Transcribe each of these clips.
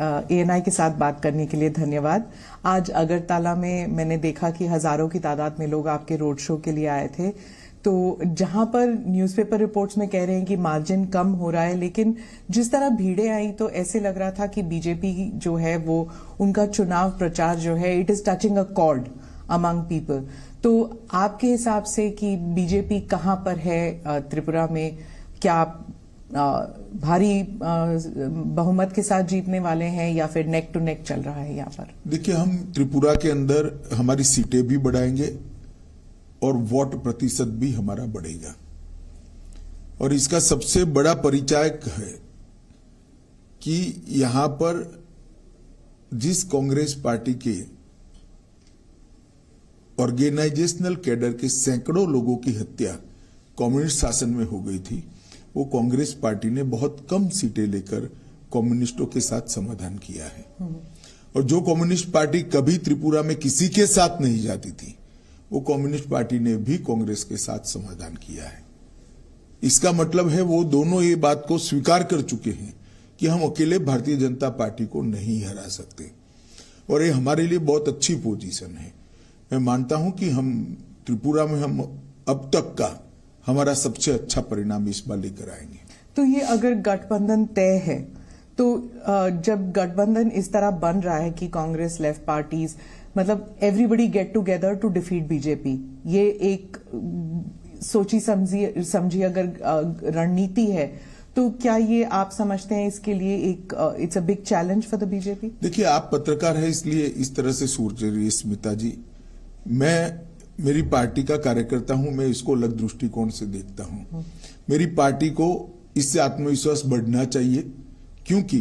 ANI के साथ बात करने के लिए धन्यवाद। आज अगरतला में मैंने देखा कि हजारों की तादाद में लोग आपके रोड शो के लिए आए थे। तो जहां पर न्यूज़पेपर रिपोर्ट्स में कह रहे हैं कि मार्जिन कम हो रहा है, लेकिन जिस तरह भीड़ें आई तो ऐसे लग रहा था कि बीजेपी जो है वो उनका चुनाव प्रचार जो है it is touching a cord among people. तो आपके हिसाब से कि बीजेपी कहां पर है त्रिपुरा में, क्या भारी बहुमत के साथ जीतने वाले हैं या फिर नेक टू नेक चल रहा है यहाँ पर? देखिए, हम त्रिपुरा के अंदर हमारी सीटें भी बढ़ाएंगे और वोट प्रतिशत भी हमारा बढ़ेगा। और इसका सबसे बड़ा परिचायक है कि यहां पर जिस कांग्रेस पार्टी के ऑर्गेनाइजेशनल कैडर के सैकड़ों लोगों की हत्या कम्युनिस्ट शासन में हो गई थी, वो कांग्रेस पार्टी ने बहुत कम सीटें लेकर कम्युनिस्टों के साथ समाधान किया है। और जो कम्युनिस्ट पार्टी कभी त्रिपुरा में किसी के साथ नहीं जाती थी, वो कम्युनिस्ट पार्टी ने भी कांग्रेस के साथ समाधान किया है। इसका मतलब है वो दोनों ये बात को स्वीकार कर चुके हैं कि हम अकेले भारतीय जनता पार्टी को नहीं हरा सकते, और ये हमारे लिए बहुत अच्छी पोजीशन है। मैं मानता हूं कि हम त्रिपुरा में हम अब तक का हमारा सबसे अच्छा परिणाम इस बार लेकर आएंगे। तो ये अगर गठबंधन तय है, तो जब गठबंधन इस तरह बन रहा है कि कांग्रेस, लेफ्ट पार्टीज, मतलब everybody get together to defeat BJP, ये एक सोची समझी अगर रणनीति है, तो क्या ये आप समझते हैं इसके लिए एक it's a big challenge for the BJP? देखिए, आप पत्रकार हैं इसलिए इस तरह से सोच रही है स्मिता जी। मैं मेरी पार्टी का कार्यकर्ता हूं, मैं इसको अलग दृष्टिकोण से देखता हूं। मेरी पार्टी को इससे आत्मविश्वास बढ़ना चाहिए, क्योंकि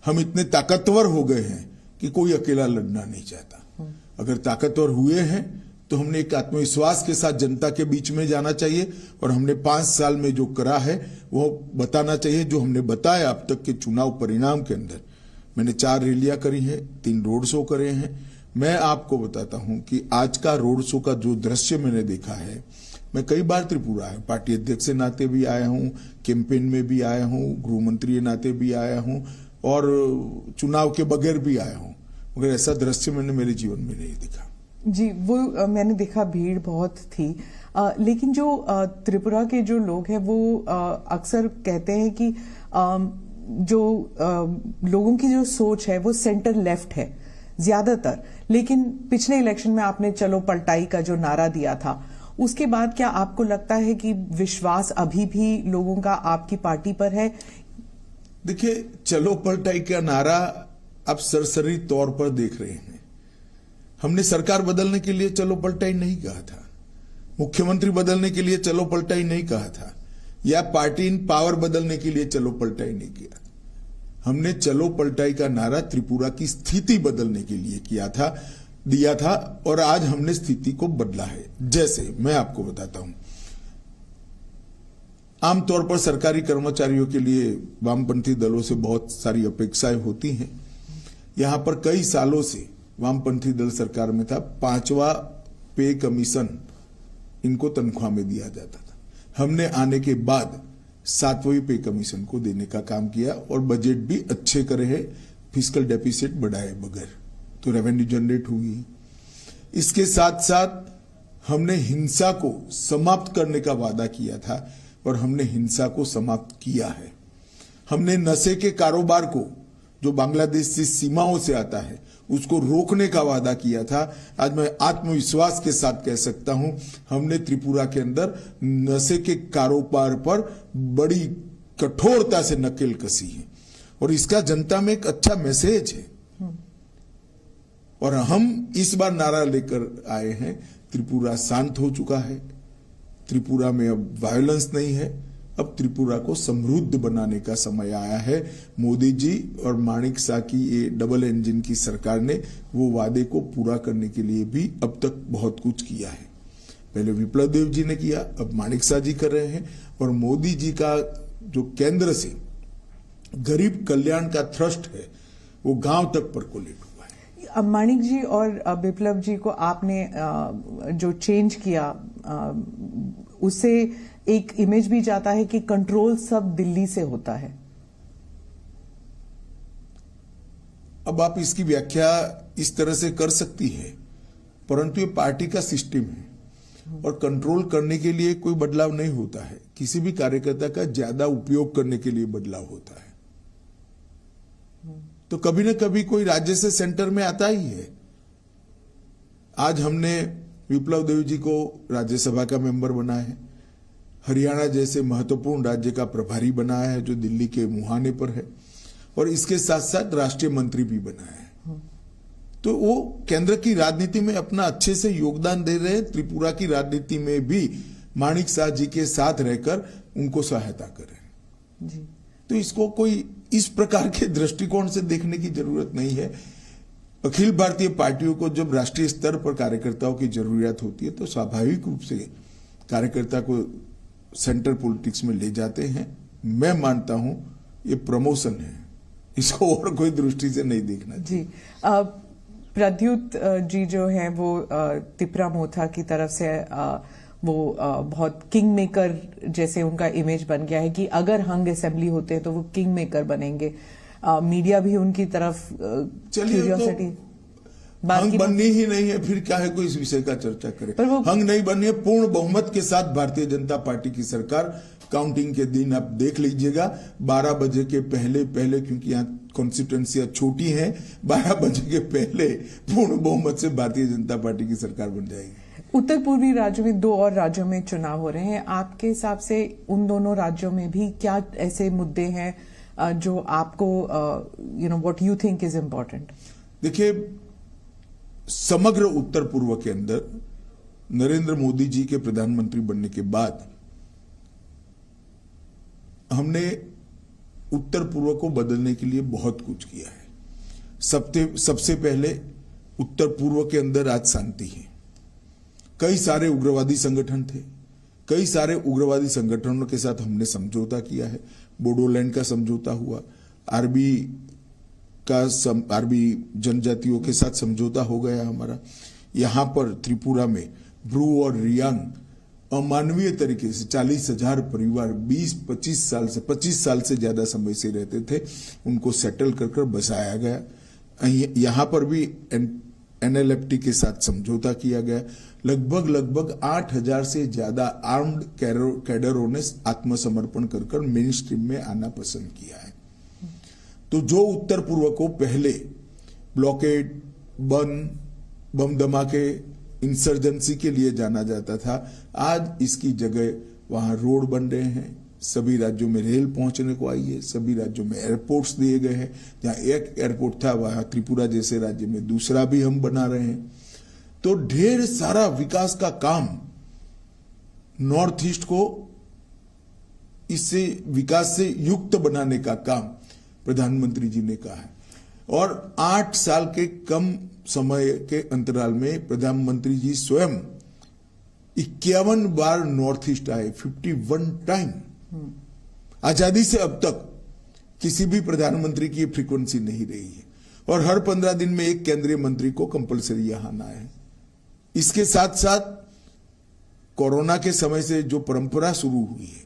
हम इतने ताकतवर हो गए हैं कि कोई अकेला लड़ना नहीं चाहता। अगर ताकतवर हुए हैं तो हमने एक आत्मविश्वास के साथ जनता के बीच में जाना चाहिए, और हमने 5 साल में जो करा है वो बताना चाहिए। जो हमने बताया अब तक के चुनाव परिणाम के अंदर, मैंने 4 रैलियां करी हैं, 3 रोड शो करे हैं। मैं आपको बताता हूं कि आज का रोड शो का जो दृश्य मैंने देखा है, मैं कई बार त्रिपुरा है, पार्टी अध्यक्ष के नाते भी आया हूं, कैंपेन में भी आया हूं, गृह मंत्री के नाते भी आया हूं, और चुनाव के बगैर भी आया हूं, मगर ऐसा दृश्य मैंने मेरे जीवन में नहीं देखा। जी, वो मैंने देखा, भीड़ बहुत थी। लेकिन जो त्रिपुरा के जो लोग हैं वो अक्सर कहते हैं कि जो लोगों की जो सोच है वो सेंटर लेफ्ट है ज्यादातर। लेकिन पिछले इलेक्शन में आपने चलो पलटाई का जो नारा दिया था, उसके बाद क्या आपको लगता है कि विश्वास अभी भी लोगों का आपकी पार्टी पर है? देखिए, चलो पलटाई का नारा आप सरसरी तौर पर देख रहे हैं। हमने सरकार बदलने के लिए चलो पलटाई नहीं कहा था, मुख्यमंत्री बदलने के लिए चलो पलटाई नहीं कहा था, या पार्टी इन पावर बदलने के लिए चलो पलटाई नहीं किया। हमने चलो पलटाई का नारा त्रिपुरा की स्थिति बदलने के लिए दिया था, और आज हमने स्थिति को बदला है। जैसे मैं आपको बताता हूं, आमतौर पर सरकारी कर्मचारियों के लिए वामपंथी दलों से बहुत सारी अपेक्षाएं होती हैं। यहां पर कई सालों से वामपंथी दल सरकार में था, 5वां पे कमीशन इनको तनख्वाह में दिया जाता था। हमने आने के बाद 7वें पे कमीशन को देने का काम किया, और बजट भी अच्छे करे हैं, फिस्कल डेफिसिट बढ़ाए बगैर, तो रेवेन्यू जनरेट हुई। इसके साथ साथ हमने हिंसा को समाप्त करने का वादा किया था, और हमने हिंसा को समाप्त किया है। हमने नशे के कारोबार को, जो बांग्लादेश से सीमाओं से आता है, उसको रोकने का वादा किया था। आज मैं आत्मविश्वास के साथ कह सकता हूं, हमने त्रिपुरा के अंदर नशे के कारोबार पर बड़ी कठोरता से नकेल कसी है, और इसका जनता में एक अच्छा मैसेज है। और हम इस बार नारा लेकर आए हैं, त्रिपुरा शांत हो चुका है, त्रिपुरा में अब वायलेंस नहीं है, अब त्रिपुरा को समृद्ध बनाने का समय आया है। मोदी जी और माणिक शाह की ये डबल इंजन की सरकार ने वो वादे को पूरा करने के लिए भी अब तक बहुत कुछ किया है। पहले विप्लव देव जी ने किया, अब माणिक शाह जी कर रहे हैं, और मोदी जी का जो केंद्र से गरीब कल्याण का थ्रस्ट है वो गांव तक परकोलेट हुआ है। अब माणिक जी और विप्लव जी को आपने जो चेंज किया, उससे एक इमेज भी जाता है कि कंट्रोल सब दिल्ली से होता है। अब आप इसकी व्याख्या इस तरह से कर सकती है, परंतु ये पार्टी का सिस्टम है और कंट्रोल करने के लिए कोई बदलाव नहीं होता है। किसी भी कार्यकर्ता का ज्यादा उपयोग करने के लिए बदलाव होता है। तो कभी न कभी कोई राज्य से सेंटर में आता ही है। आज हमने विप्लव देव जी को राज्यसभा का मेंबर बनाया है, हरियाणा जैसे महत्वपूर्ण राज्य का प्रभारी बनाया है जो दिल्ली के मुहाने पर है, और इसके साथ साथ राष्ट्रीय मंत्री भी बनाया है। तो वो केंद्र की राजनीति में अपना अच्छे से योगदान दे रहे हैं। त्रिपुरा की राजनीति में भी माणिक शाह जी के साथ रहकर उनको सहायता कर रहे हैं जी। तो इसको कोई इस प्रकार के दृष्टिकोण से देखने की जरूरत नहीं है। अखिल भारतीय पार्टियों को जब राष्ट्रीय स्तर पर कार्यकर्ताओं की जरूरत होती है तो स्वाभाविक रूप से कार्यकर्ता को सेंटर पॉलिटिक्स में ले जाते हैं। मैं मानता हूं ये प्रमोशन है, इसको और कोई दृष्टि से नहीं देखना जी। प्रद्युत जी जो है वो तिपरा मोथा की तरफ से वो बहुत किंग मेकर जैसे उनका इमेज बन गया है कि अगर हंग असेंबली होते हैं तो वो किंग मेकर बनेंगे। मीडिया भी उनकी तरफ क्यूरियोसिटी हंग बननी ही नहीं है, फिर क्या है कोई इस विषय का चर्चा करे। हंग नहीं बननी है। पूर्ण बहुमत के साथ भारतीय जनता पार्टी की सरकार, काउंटिंग के दिन आप देख लीजिएगा 12 बजे के पहले क्योंकि यहाँ कॉन्स्टिट्यूएंसियां छोटी हैं, 12 बजे के पहले पूर्ण बहुमत से भारतीय जनता पार्टी की सरकार बन जाएगी। उत्तर पूर्वी राज्यों में 2 और राज्यों में चुनाव हो रहे हैं। आपके हिसाब से उन दोनों राज्यों में भी क्या ऐसे मुद्दे हैं जो आपको what you think is important? देखिए, समग्र उत्तर पूर्व के अंदर नरेंद्र मोदी जी के प्रधानमंत्री बनने के बाद हमने उत्तर पूर्व को बदलने के लिए बहुत कुछ किया है। सबसे पहले उत्तर पूर्व के अंदर आज शांति है। कई सारे उग्रवादी संगठन थे, कई सारे उग्रवादी संगठनों के साथ हमने समझौता किया है। बोडोलैंड का समझौता हुआ, आरबी जनजातियों के साथ समझौता हो गया हमारा। यहां पर त्रिपुरा में ब्रू और रियांग अमानवीय तरीके से 40,000 परिवार 25 साल से ज्यादा समय से रहते थे, उनको सेटल कर बसाया गया। यहां पर भी एनएलएफटी के साथ समझौता किया गया। लगभग 8,000 से ज्यादा आर्म्ड कैडरों ने आत्मसमर्पण कर मेन स्ट्रीम में आना पसंद किया है। तो जो उत्तर पूर्व को पहले ब्लॉकेड, बम धमाके, इंसर्जेंसी के लिए जाना जाता था, आज इसकी जगह वहां रोड बन रहे हैं। सभी राज्यों में रेल पहुंचने को आई है, सभी राज्यों में एयरपोर्ट्स दिए गए हैं। जहां एक एयरपोर्ट था वहां त्रिपुरा जैसे राज्य में दूसरा भी हम बना रहे हैं। तो ढेर सारा विकास का काम नॉर्थ ईस्ट को इससे विकास से युक्त बनाने का काम प्रधानमंत्री जी ने कहा है। और 8 साल के कम समय के अंतराल में प्रधानमंत्री जी स्वयं 51 बार नॉर्थ ईस्ट आए, 51 टाइम। आजादी से अब तक किसी भी प्रधानमंत्री की फ्रीक्वेंसी नहीं रही है, और हर 15 दिन में एक केंद्रीय मंत्री को कंपलसरी यहां आना है। इसके साथ साथ कोरोना के समय से जो परंपरा शुरू हुई है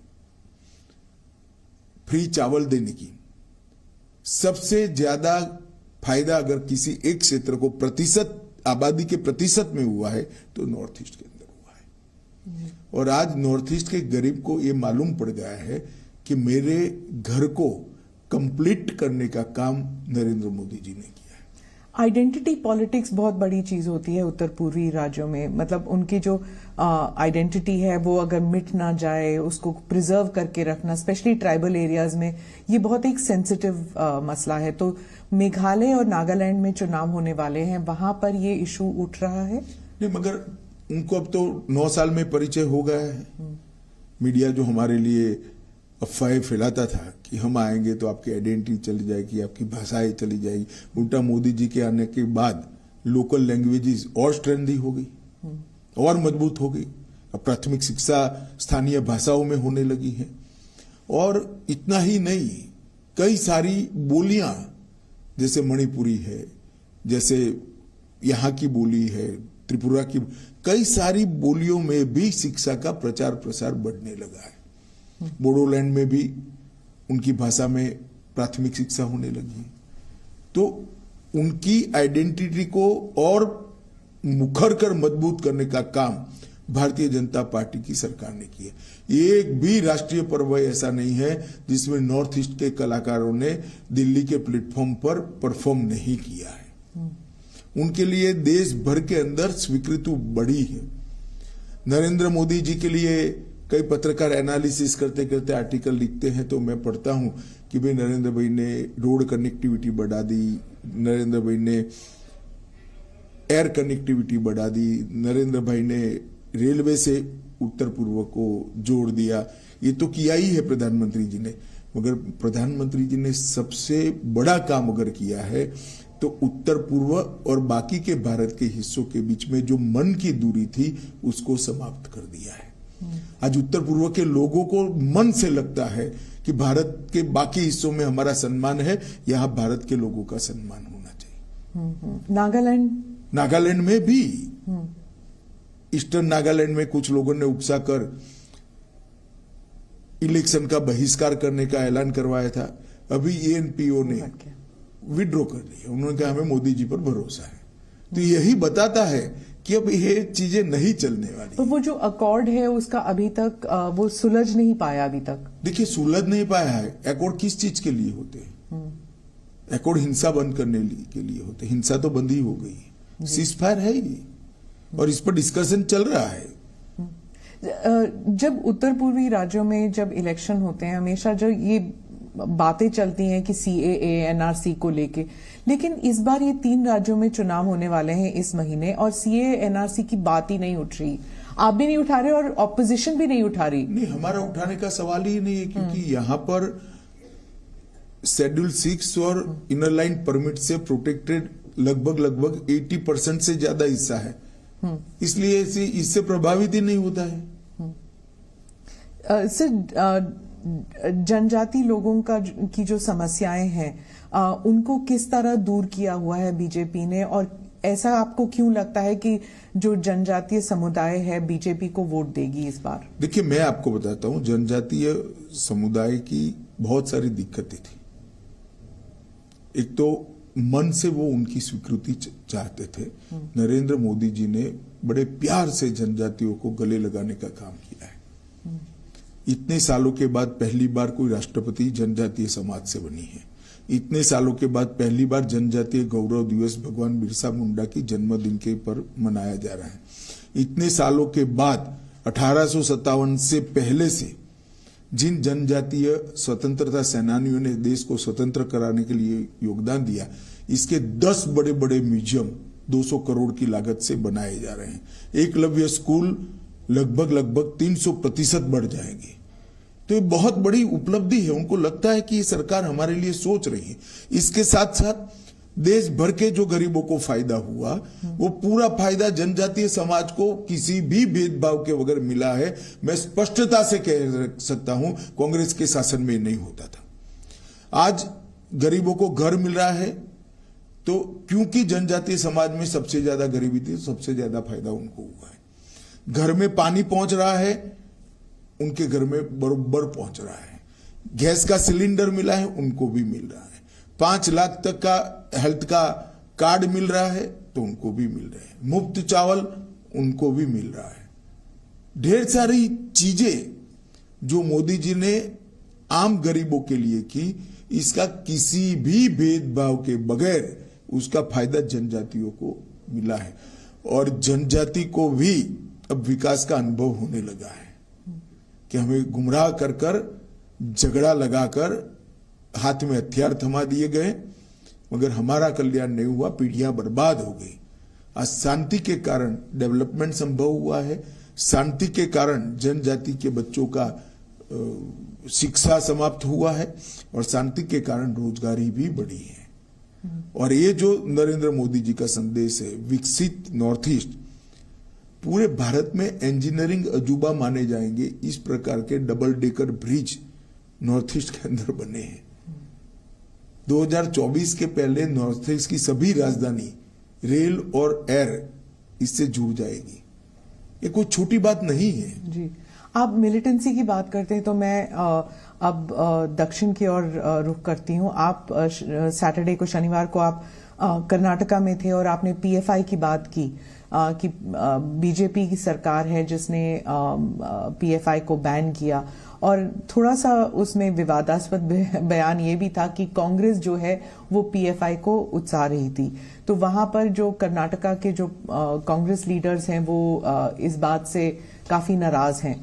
फ्री चावल देने की, सबसे ज्यादा फायदा अगर किसी एक क्षेत्र को प्रतिशत आबादी के प्रतिशत में हुआ है तो नॉर्थ ईस्ट के अंदर हुआ है। और आज नॉर्थ ईस्ट के गरीब को यह मालूम पड़ गया है कि मेरे घर को कंप्लीट करने का काम नरेंद्र मोदी जी ने किया है। आइडेंटिटी पॉलिटिक्स बहुत बड़ी चीज होती है उत्तर पूर्वी राज्यों में। मतलब उनकी जो आइडेंटिटी है वो अगर मिट ना जाए, उसको प्रिजर्व करके रखना, स्पेशली ट्राइबल एरियाज में, ये बहुत एक सेंसिटिव मसला है। तो मेघालय और नागालैंड में चुनाव होने वाले हैं, वहां पर ये इशू उठ रहा है। नहीं, मगर उनको अब तो 9 साल में परिचय हो गया है। मीडिया जो हमारे लिए अफवाहें फैलाता था कि हम आएंगे तो आपकी आइडेंटिटी चली जाएगी, आपकी भाषाएं चली जाएगी, उल्टा मोदी जी के आने के बाद लोकल लैंग्वेजेस और स्ट्रेंथी हो गई और मजबूत हो गई। अब प्राथमिक शिक्षा स्थानीय भाषाओं में होने लगी है। और इतना ही नहीं, कई सारी बोलियां जैसे मणिपुरी है, जैसे यहाँ की बोली है, त्रिपुरा की, कई सारी बोलियों में भी शिक्षा का प्रचार प्रसार बढ़ने लगा है। बोडोलैंड में भी उनकी भाषा में प्राथमिक शिक्षा होने लगी। तो उनकी आइडेंटिटी को और मुखर कर मजबूत करने का काम भारतीय जनता पार्टी की सरकार ने किया। एक भी राष्ट्रीय पर्व ऐसा नहीं है जिसमें नॉर्थ ईस्ट के कलाकारों ने दिल्ली के प्लेटफॉर्म पर परफॉर्म नहीं किया है। उनके लिए देश भर के अंदर स्वीकृति बढ़ी है। नरेंद्र मोदी जी के लिए कई पत्रकार एनालिसिस करते करते आर्टिकल लिखते हैं तो मैं पढ़ता हूं कि भाई नरेंद्र भाई ने रोड कनेक्टिविटी बढ़ा दी, नरेंद्र भाई ने एयर कनेक्टिविटी बढ़ा दी, नरेंद्र भाई ने रेलवे से उत्तर पूर्व को जोड़ दिया। ये तो किया ही है प्रधानमंत्री जी ने, मगर प्रधानमंत्री जी ने सबसे बड़ा काम अगर किया है तो उत्तर पूर्व और बाकी के भारत के हिस्सों के बीच में जो मन की दूरी थी उसको समाप्त कर दिया है। आज उत्तर पूर्व के लोगों को मन से लगता है कि भारत के बाकी हिस्सों में हमारा सम्मान है, यहाँ भारत के लोगों का सम्मान होना चाहिए। नागालैंड में भी ईस्टर्न नागालैंड में कुछ लोगों ने उकसा कर इलेक्शन का बहिष्कार करने का ऐलान करवाया था। अभी एएनपीओ ने विड्रॉ कर लिया। उन्होंने कहा हमें मोदी जी पर भरोसा है। तो यही बताता है कि अब ये चीजें नहीं चलने वाली। तो वो जो अकॉर्ड है उसका अभी तक वो सुलझ नहीं पाया अभी तक। देखिए सुलझ नहीं पाया है। अकॉर्ड किस चीज के लिए होते हैं? अकॉर्ड हिंसा बंद करने के लिए होते। हिंसा तो बंद ही हो गई, सीजफायर है ही, और इस पर डिस्कशन चल रहा है। जब उत्तर पूर्वी राज्यों में जब इलेक्शन होते हैं हमेशा जो ये बातें चलती हैं कि सीएए एनआरसी को लेके, लेकिन इस बार ये 3 राज्यों में चुनाव होने वाले हैं इस महीने और सीएए एनआरसी की बात ही नहीं उठ रही। आप भी नहीं उठा रहे और ऑपोजिशन भी नहीं उठा रही। नहीं, हमारा उठाने का सवाल ही नहीं है, क्योंकि यहाँ पर शेड्यूल 6 और इनर लाइन परमिट से प्रोटेक्टेड लगभग 80% से ज्यादा हिस्सा है, इसलिए इससे प्रभावित ही नहीं होता है। सर, जनजाति लोगों की जो समस्याएं हैं उनको किस तरह दूर किया हुआ है बीजेपी ने, और ऐसा आपको क्यों लगता है कि जो जनजातीय समुदाय है बीजेपी को वोट देगी इस बार? देखिए, मैं आपको बताता हूं, जनजातीय समुदाय की बहुत सारी दिक्कतें थी। एक तो मन से वो उनकी स्वीकृति चाहते थे। नरेंद्र मोदी जी ने बड़े प्यार से जनजातियों को गले लगाने का काम किया है। इतने सालों के बाद पहली बार कोई राष्ट्रपति जनजातीय समाज से बनी है। इतने सालों के बाद पहली बार जनजातीय गौरव दिवस भगवान बिरसा मुंडा की जन्मदिन के पर मनाया जा रहा है। इतने सालों के बाद 1857 से पहले से जिन जनजातीय स्वतंत्रता सेनानियों ने देश को स्वतंत्र कराने के लिए योगदान दिया, इसके 10 बड़े बड़े म्यूजियम 200 करोड़ की लागत से बनाए जा रहे हैं। एकलव्य स्कूल लगभग 300% बढ़ जाएंगे। तो ये बहुत बड़ी उपलब्धि है। उनको लगता है कि ये सरकार हमारे लिए सोच रही है। इसके साथ साथ देश भर के जो गरीबों को फायदा हुआ, वो पूरा फायदा जनजातीय समाज को किसी भी भेदभाव के बगैर मिला है। मैं स्पष्टता से कह सकता हूं, कांग्रेस के शासन में नहीं होता था। आज गरीबों को घर मिल रहा है तो क्योंकि जनजातीय समाज में सबसे ज्यादा गरीबी थी, सबसे ज्यादा फायदा उनको हुआ है। घर में पानी पहुंच रहा है, उनके घर में बरोबर पहुंच रहा है। गैस का सिलेंडर मिला है, उनको भी मिल रहा है। 5 लाख तक का हेल्थ का कार्ड मिल रहा है तो उनको भी मिल रहा है। मुफ्त चावल उनको भी मिल रहा है। ढेर सारी चीजें जो मोदी जी ने आम गरीबों के लिए की, इसका किसी भी भेदभाव के बगैर उसका फायदा जनजातियों को मिला है। और जनजाति को भी अब विकास का अनुभव होने लगा है कि हमें गुमराह कर कर, झगड़ा लगाकर, हाथ में हथियार थमा दिए गए, मगर हमारा कल्याण नहीं हुआ, पीढ़ियां बर्बाद हो गई। आज शांति के कारण डेवलपमेंट संभव हुआ है। शांति के कारण जनजाति के बच्चों का शिक्षा समाप्त हुआ है और शांति के कारण रोजगारी भी बढ़ी है। और ये जो नरेंद्र मोदी जी का संदेश है, विकसित नॉर्थ ईस्ट, पूरे भारत में इंजीनियरिंग अजूबा माने जाएंगे। इस प्रकार के double decker bridge north east के अंदर बने हैं। 2024 के पहले नॉर्थ ईस्ट की सभी राजधानी रेल और एयर इससे जुड़ जाएगी। ये कोई छोटी बात नहीं है जी। आप मिलिटेंसी की बात करते हैं तो मैं अब दक्षिण की ओर रुख करती हूँ। आप सैटरडे को, शनिवार को आप कर्नाटका में थे और आपने पीएफआई की बात की कि बीजेपी की सरकार है जिसने पीएफआई को बैन किया, और थोड़ा सा उसमें विवादास्पद बयान ये भी था कि कांग्रेस जो है वो पीएफआई को उकसा रही थी। तो वहां पर जो कर्नाटका के जो कांग्रेस लीडर्स हैं वो इस बात से काफी नाराज हैं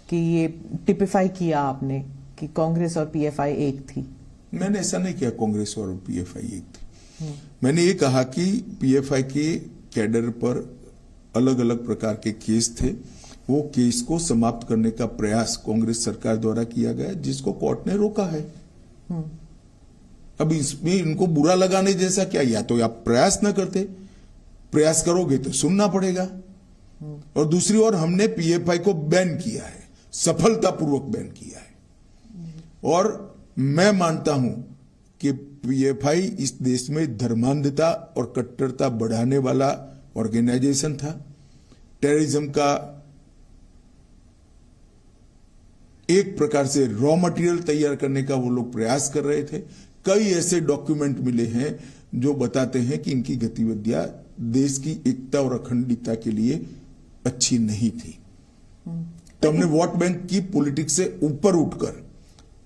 कि ये टिपिफाई किया आपने कि कांग्रेस और पीएफआई एक थी। मैंने ऐसा नहीं किया कांग्रेस और पीएफआई एक थी। मैंने ये कहा कि पीएफआई के कैडर पर अलग अलग प्रकार के केस थे, वो केस को समाप्त करने का प्रयास कांग्रेस सरकार द्वारा किया गया जिसको कोर्ट ने रोका है। अब इसमें इनको बुरा लगाने जैसा क्या, या तो आप प्रयास न करते, प्रयास करोगे तो सुनना पड़ेगा। और दूसरी ओर हमने पीएफआई को बैन किया है, सफलतापूर्वक बैन किया है, और मैं मानता हूं कि पीएफआई इस देश में धर्मांधता और कट्टरता बढ़ाने वाला ऑर्गेनाइजेशन था। टेररिज्म का एक प्रकार से रॉ मटेरियल तैयार करने का वो लोग प्रयास कर रहे थे। कई ऐसे डॉक्यूमेंट मिले हैं जो बताते हैं कि इनकी गतिविधियां देश की एकता और अखंडता के लिए अच्छी नहीं थी। तो हमने वोट बैंक की पॉलिटिक्स से ऊपर उठकर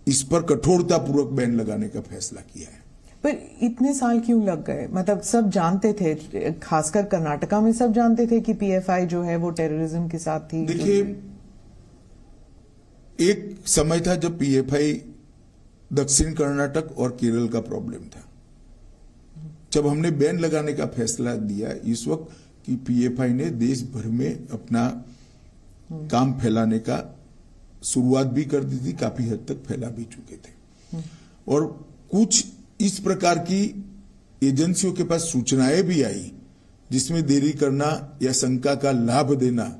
इस पर कठोरतापूर्वक बैन लगाने का फैसला किया है। पर इतने साल क्यों लग गए? मतलब सब जानते थे, खासकर कर्नाटका में सब जानते थे कि पीएफआई जो है वो टेररिज्म के साथ थी। देखिए, एक समय था जब पीएफआई दक्षिण कर्नाटक और केरल का प्रॉब्लम था। जब हमने बैन लगाने का फैसला दिया इस वक्त कि पीएफआई ने देश भर में अपना काम फैलाने का शुरुआत भी कर दी थी, काफी हद तक फैला भी चुके थे, और कुछ इस प्रकार की एजेंसियों के पास सूचनाएं भी आई जिसमें देरी करना या शंका का लाभ देना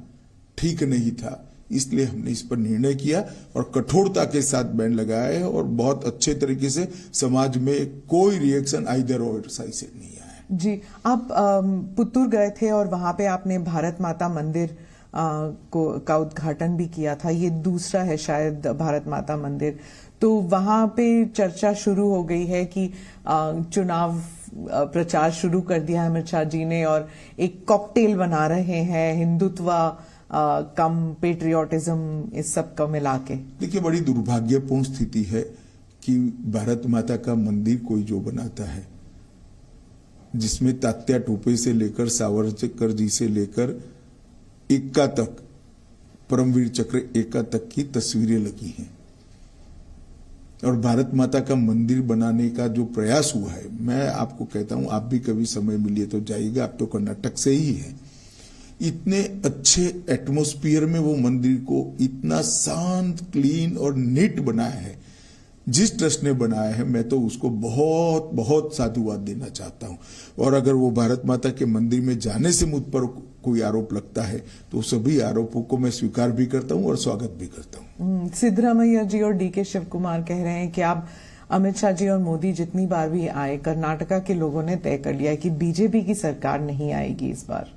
ठीक नहीं था। इसलिए हमने इस पर निर्णय किया और कठोरता के साथ बैन लगाया है, और बहुत अच्छे तरीके से समाज में कोई रिएक्शन आइदर और साइड से नहीं आया। जी, आप पुत्तूर गए थे और वहां पे आपने भारत माता मंदिर का उद्घाटन भी किया था। ये दूसरा है शायद भारत माता मंदिर। तो वहां पे चर्चा शुरू हो गई है कि चुनाव प्रचार शुरू कर दिया है अमित शाह जी ने, और एक कॉकटेल बना रहे हैं हिंदुत्व कम पेट्रियोटिज्म, इस सब का मिला के। देखिए, बड़ी दुर्भाग्यपूर्ण स्थिति है कि भारत माता का मंदिर कोई जो बनाता है जिसमें तात्या टोपे से लेकर सावरकर जी से लेकर एक्का तक, परमवीर चक्र एक्का तक की तस्वीरें लगी हैं, और भारत माता का मंदिर बनाने का जो प्रयास हुआ है, मैं आपको कहता हूं, आप भी कभी समय मिलिए तो जाइएगा, आप तो कर्नाटक से ही है। इतने अच्छे एटमॉस्फेयर में वो मंदिर को इतना शांत, क्लीन और नीट बनाया है जिस ट्रस्ट ने बनाया है, मैं तो उसको बहुत बहुत साधुवाद देना चाहता हूं। और अगर वो भारत माता के मंदिर में जाने से मुझ पर कोई आरोप लगता है तो सभी आरोपों को मैं स्वीकार भी करता हूं और स्वागत भी करता हूं। सिद्धरामैया जी और डीके शिव कुमार कह रहे हैं कि आप अमित शाह जी और मोदी जितनी बार भी आए, कर्नाटका के लोगों ने तय कर लिया है कि बीजेपी की सरकार नहीं आएगी इस बार।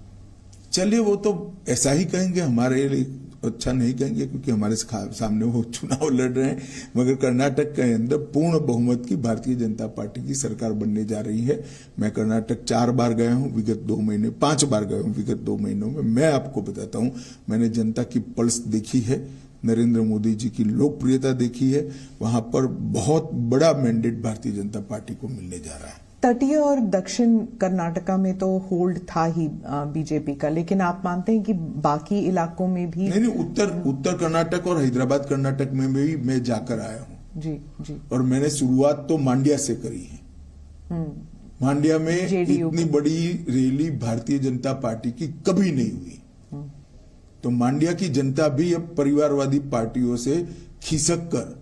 चलिए, वो तो ऐसा ही कहेंगे, हमारे लिए अच्छा नहीं कहेंगे क्योंकि हमारे सामने वो चुनाव लड़ रहे हैं, मगर कर्नाटक के अंदर पूर्ण बहुमत की भारतीय जनता पार्टी की सरकार बनने जा रही है। मैं कर्नाटक 4 बार गया हूं विगत 2 महीने, 5 बार गया हूं विगत 2 महीनों में। मैं आपको बताता हूं, मैंने जनता की पल्स देखी है, नरेंद्र मोदी जी की लोकप्रियता देखी है। वहां पर बहुत बड़ा मैंडेट भारतीय जनता पार्टी को मिलने जा रहा है। तटीय और दक्षिण कर्नाटका में तो होल्ड था ही बीजेपी का, लेकिन आप मानते हैं कि बाकी इलाकों में भी? नहीं, उत्तर कर्नाटक और हैदराबाद कर्नाटक में भी मैं जाकर आया हूं। जी जी। और मैंने शुरुआत तो मांड्या से करी है। मांड्या में इतनी बड़ी रैली भारतीय जनता पार्टी की कभी नहीं हुई। तो मांड्या की जनता भी अब परिवारवादी पार्टियों से खिसक कर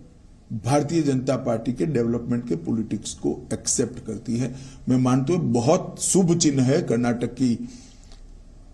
भारतीय जनता पार्टी के डेवलपमेंट के पॉलिटिक्स को एक्सेप्ट करती है। मैं मानता हूं बहुत शुभ चिन्ह है कर्नाटक की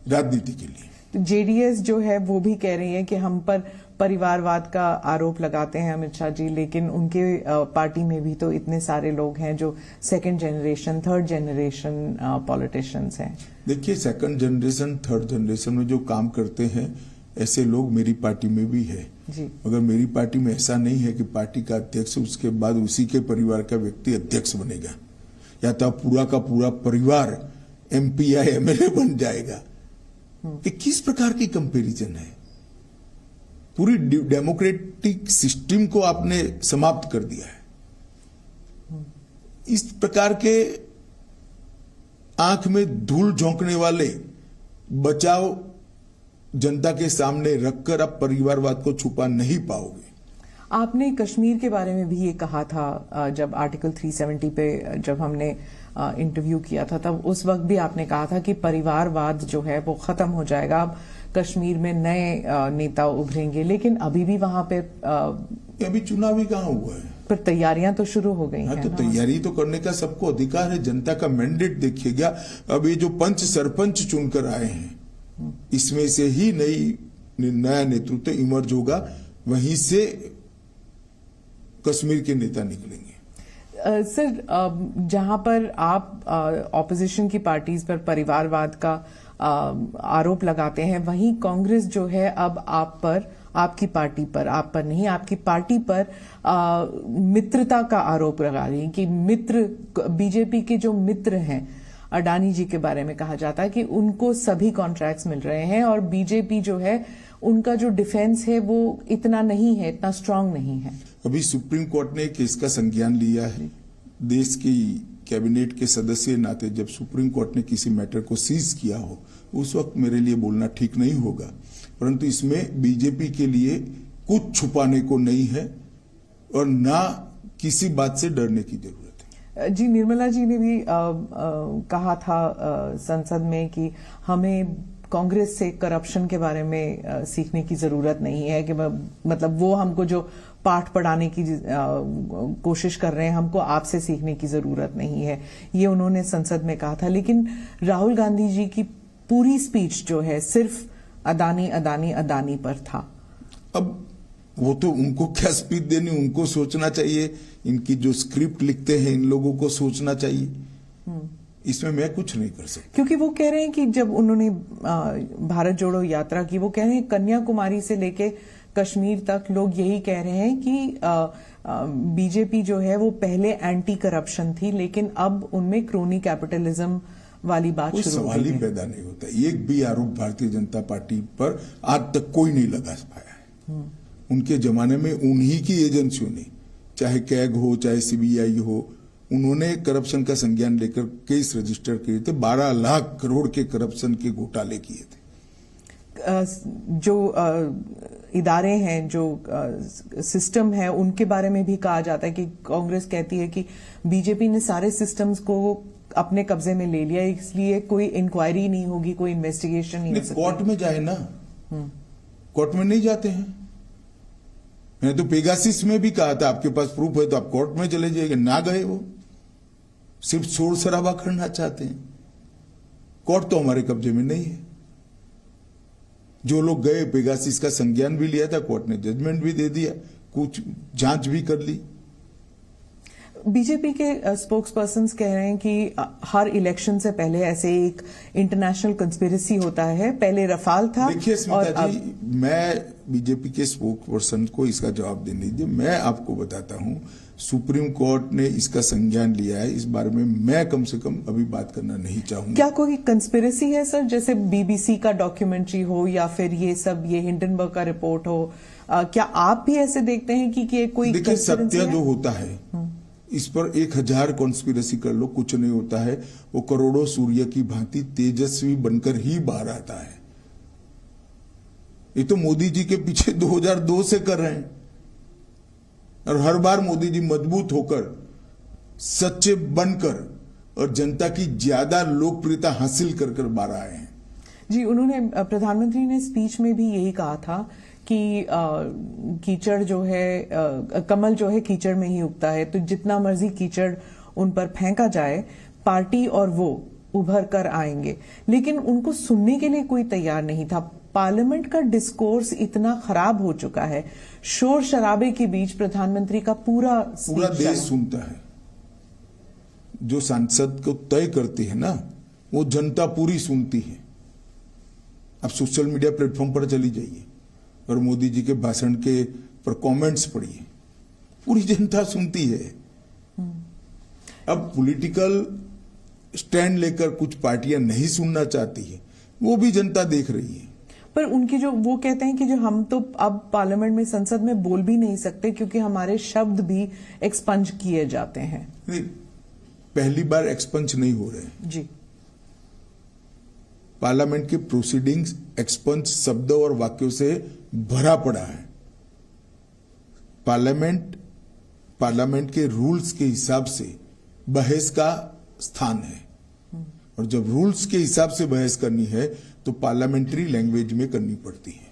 राजनीति के लिए। तो जेडीएस जो है वो भी कह रही है कि हम पर परिवारवाद का आरोप लगाते हैं अमित शाह जी, लेकिन उनके पार्टी में भी तो इतने सारे लोग हैं जो second generation, third generation politicians हैं। देखिए, सेकंड जनरेशन, थर्ड जनरेशन में जो काम करते हैं ऐसे लोग मेरी पार्टी में भी है। जी। मगर मेरी पार्टी में ऐसा नहीं है कि पार्टी का अध्यक्ष उसके बाद उसी के परिवार का व्यक्ति अध्यक्ष बनेगा, या तो पूरा का पूरा परिवार MP या MLA बन जाएगा। ये किस प्रकार की कंपैरिजन है? पूरी डेमोक्रेटिक सिस्टम को आपने समाप्त कर दिया है। इस प्रकार के आंख में धूल झोंकने वाले बचाव जनता के सामने रखकर आप परिवारवाद को छुपा नहीं पाओगे। आपने कश्मीर के बारे में भी ये कहा था जब आर्टिकल 370 पे जब हमने इंटरव्यू किया था, तब उस वक्त भी आपने कहा था कि परिवारवाद जो है वो खत्म हो जाएगा, अब कश्मीर में नए नेता उभरेंगे। लेकिन अभी भी वहां पे अभी चुनाव ही कहां हुआ है? पर तैयारियां तो शुरू हो गई हैं। तो तैयारी तो करने का सबको अधिकार है। जनता का मैंडेट देखिएगा। अब ये जो पंच सरपंच चुनकर आए हैं, इसमें से ही नया नेतृत्व इमर्ज होगा, वहीं से कश्मीर के नेता निकलेंगे। सर, जहां पर आप ऑपोजिशन की पार्टीज पर परिवारवाद का आरोप लगाते हैं, वहीं कांग्रेस जो है अब आप पर, आपकी पार्टी पर, आप पर नहीं, आपकी पार्टी पर मित्रता का आरोप लगा रही है कि मित्र, बीजेपी के जो मित्र हैं, अडानी जी के बारे में कहा जाता है कि उनको सभी कॉन्ट्रैक्ट्स मिल रहे हैं और बीजेपी जो है उनका जो डिफेंस है वो इतना नहीं है, इतना स्ट्रांग नहीं है। अभी सुप्रीम कोर्ट ने केस का संज्ञान लिया है। देश की कैबिनेट के सदस्य नाते जब सुप्रीम कोर्ट ने किसी मैटर को सीज किया हो, उस वक्त मेरे लिए बोलना ठीक नहीं होगा, परंतु इसमें बीजेपी के लिए कुछ छुपाने को नहीं है और ना किसी बात से डरने की जरूरत है। जी, निर्मला जी ने भी कहा था संसद में कि हमें कांग्रेस से करप्शन के बारे में सीखने की जरूरत नहीं है, कि मतलब वो हमको जो पाठ पढ़ाने की कोशिश कर रहे हैं, हमको आपसे सीखने की जरूरत नहीं है, ये उन्होंने संसद में कहा था। लेकिन राहुल गांधी जी की पूरी स्पीच जो है सिर्फ अदानी अदानी अदानी पर था। अब वो तो उनको क्या स्पीच देनी, उनको सोचना चाहिए। इनकी जो स्क्रिप्ट लिखते हैं इन लोगों को सोचना चाहिए। इसमें मैं कुछ नहीं कर सकता। क्योंकि वो कह रहे हैं कि जब उन्होंने भारत जोड़ो यात्रा की, वो कह रहे हैं कन्याकुमारी से लेके कश्मीर तक लोग यही कह रहे हैं कि बीजेपी जो है वो पहले एंटी करप्शन थी, लेकिन अब उनमें क्रोनी कैपिटलिज्म वाली बात शुरू हो गई है। सवाल ही पैदा नहीं होता। एक भी आरोप भारतीय जनता पार्टी पर आज तक कोई नहीं लगा पाया है। उनके जमाने में उन्हीं की एजेंसियों ने, चाहे कैग हो चाहे CBI हो, उन्होंने करप्शन का संज्ञान लेकर केस रजिस्टर किए थे। 12 लाख करोड़ के करप्शन के घोटाले किए थे। जो इदारे हैं, जो सिस्टम है, उनके बारे में भी कहा जाता है कि कांग्रेस कहती है कि बीजेपी ने सारे सिस्टम्स को अपने कब्जे में ले लिया, इसलिए कोई इंक्वायरी नहीं होगी, कोई इन्वेस्टिगेशन नहीं हो सकती। कोर्ट में जाए ना, कोर्ट में नहीं जाते हैं। मैंने तो पेगासिस में भी कहा था, आपके पास प्रूफ है तो आप कोर्ट में चले जाइए। ना गए, वो सिर्फ शोर शराबा करना चाहते हैं। कोर्ट तो हमारे कब्जे में नहीं है। जो लोग गए, पेगासिस का संज्ञान भी लिया था, कोर्ट ने जजमेंट भी दे दिया, कुछ जांच भी कर ली। बीजेपी के स्पोक्स पर्सन कह रहे हैं कि हर इलेक्शन से पहले ऐसे एक इंटरनेशनल कंस्पिरेसी होता है। पहले रफाल था। देखिए स्मिता जी, मैं बीजेपी के स्पोक्स पर्सन को इसका जवाब देने दीजिए। मैं आपको बताता हूं, सुप्रीम कोर्ट ने इसका संज्ञान लिया है। इस बारे में मैं कम से कम अभी बात करना नहीं चाहूंगा। क्या कोई कंस्पिरेसी है सर, जैसे BBC का डॉक्यूमेंट्री हो या फिर ये सब, ये हिंडनबर्ग का रिपोर्ट हो, क्या आप भी ऐसे देखते हैं कि कोई? देखिए, सत्य जो होता है इस पर 1000 कॉन्स्पिरेसी कर लो, कुछ नहीं होता है। वो करोड़ों सूर्य की भांति तेजस्वी बनकर ही बाहर आता है। ये तो मोदी जी के पीछे 2002 से कर रहे हैं और हर बार मोदी जी मजबूत होकर, सच्चे बनकर और जनता की ज्यादा लोकप्रियता हासिल कर कर बाहर आए हैं। जी, उन्होंने, प्रधानमंत्री ने स्पीच में भी यही कहा था कि कीचड़ जो है, कमल जो है कीचड़ में ही उगता है, तो जितना मर्जी कीचड़ उन पर फेंका जाए, पार्टी और वो उभर कर आएंगे। लेकिन उनको सुनने के लिए कोई तैयार नहीं था। पार्लियामेंट का डिस्कोर्स इतना खराब हो चुका है, शोर शराबे के बीच प्रधानमंत्री का पूरा देश सुनता है। जो सांसद को तय करती है ना, वो जनता पूरी सुनती है। आप सोशल मीडिया प्लेटफॉर्म पर चली जाइए और मोदी जी के भाषण के पर कमेंट्स पढ़िए, पूरी जनता सुनती है। अब पॉलिटिकल स्टैंड लेकर कुछ पार्टियां नहीं सुनना चाहती है, वो भी जनता देख रही है। पर उनकी जो वो कहते हैं कि जो हम तो अब पार्लियामेंट में, संसद में बोल भी नहीं सकते क्योंकि हमारे शब्द भी एक्सपंज किए जाते हैं। नहीं, पहली बार एक्सपंज नहीं हो रहे जी। पार्लियामेंट के प्रोसीडिंग्स एक्सपंज शब्दों और वाक्यों से भरा पड़ा है। पार्लियामेंट के रूल्स के हिसाब से बहस का स्थान है, और जब रूल्स के हिसाब से बहस करनी है तो पार्लियामेंट्री लैंग्वेज में करनी पड़ती है।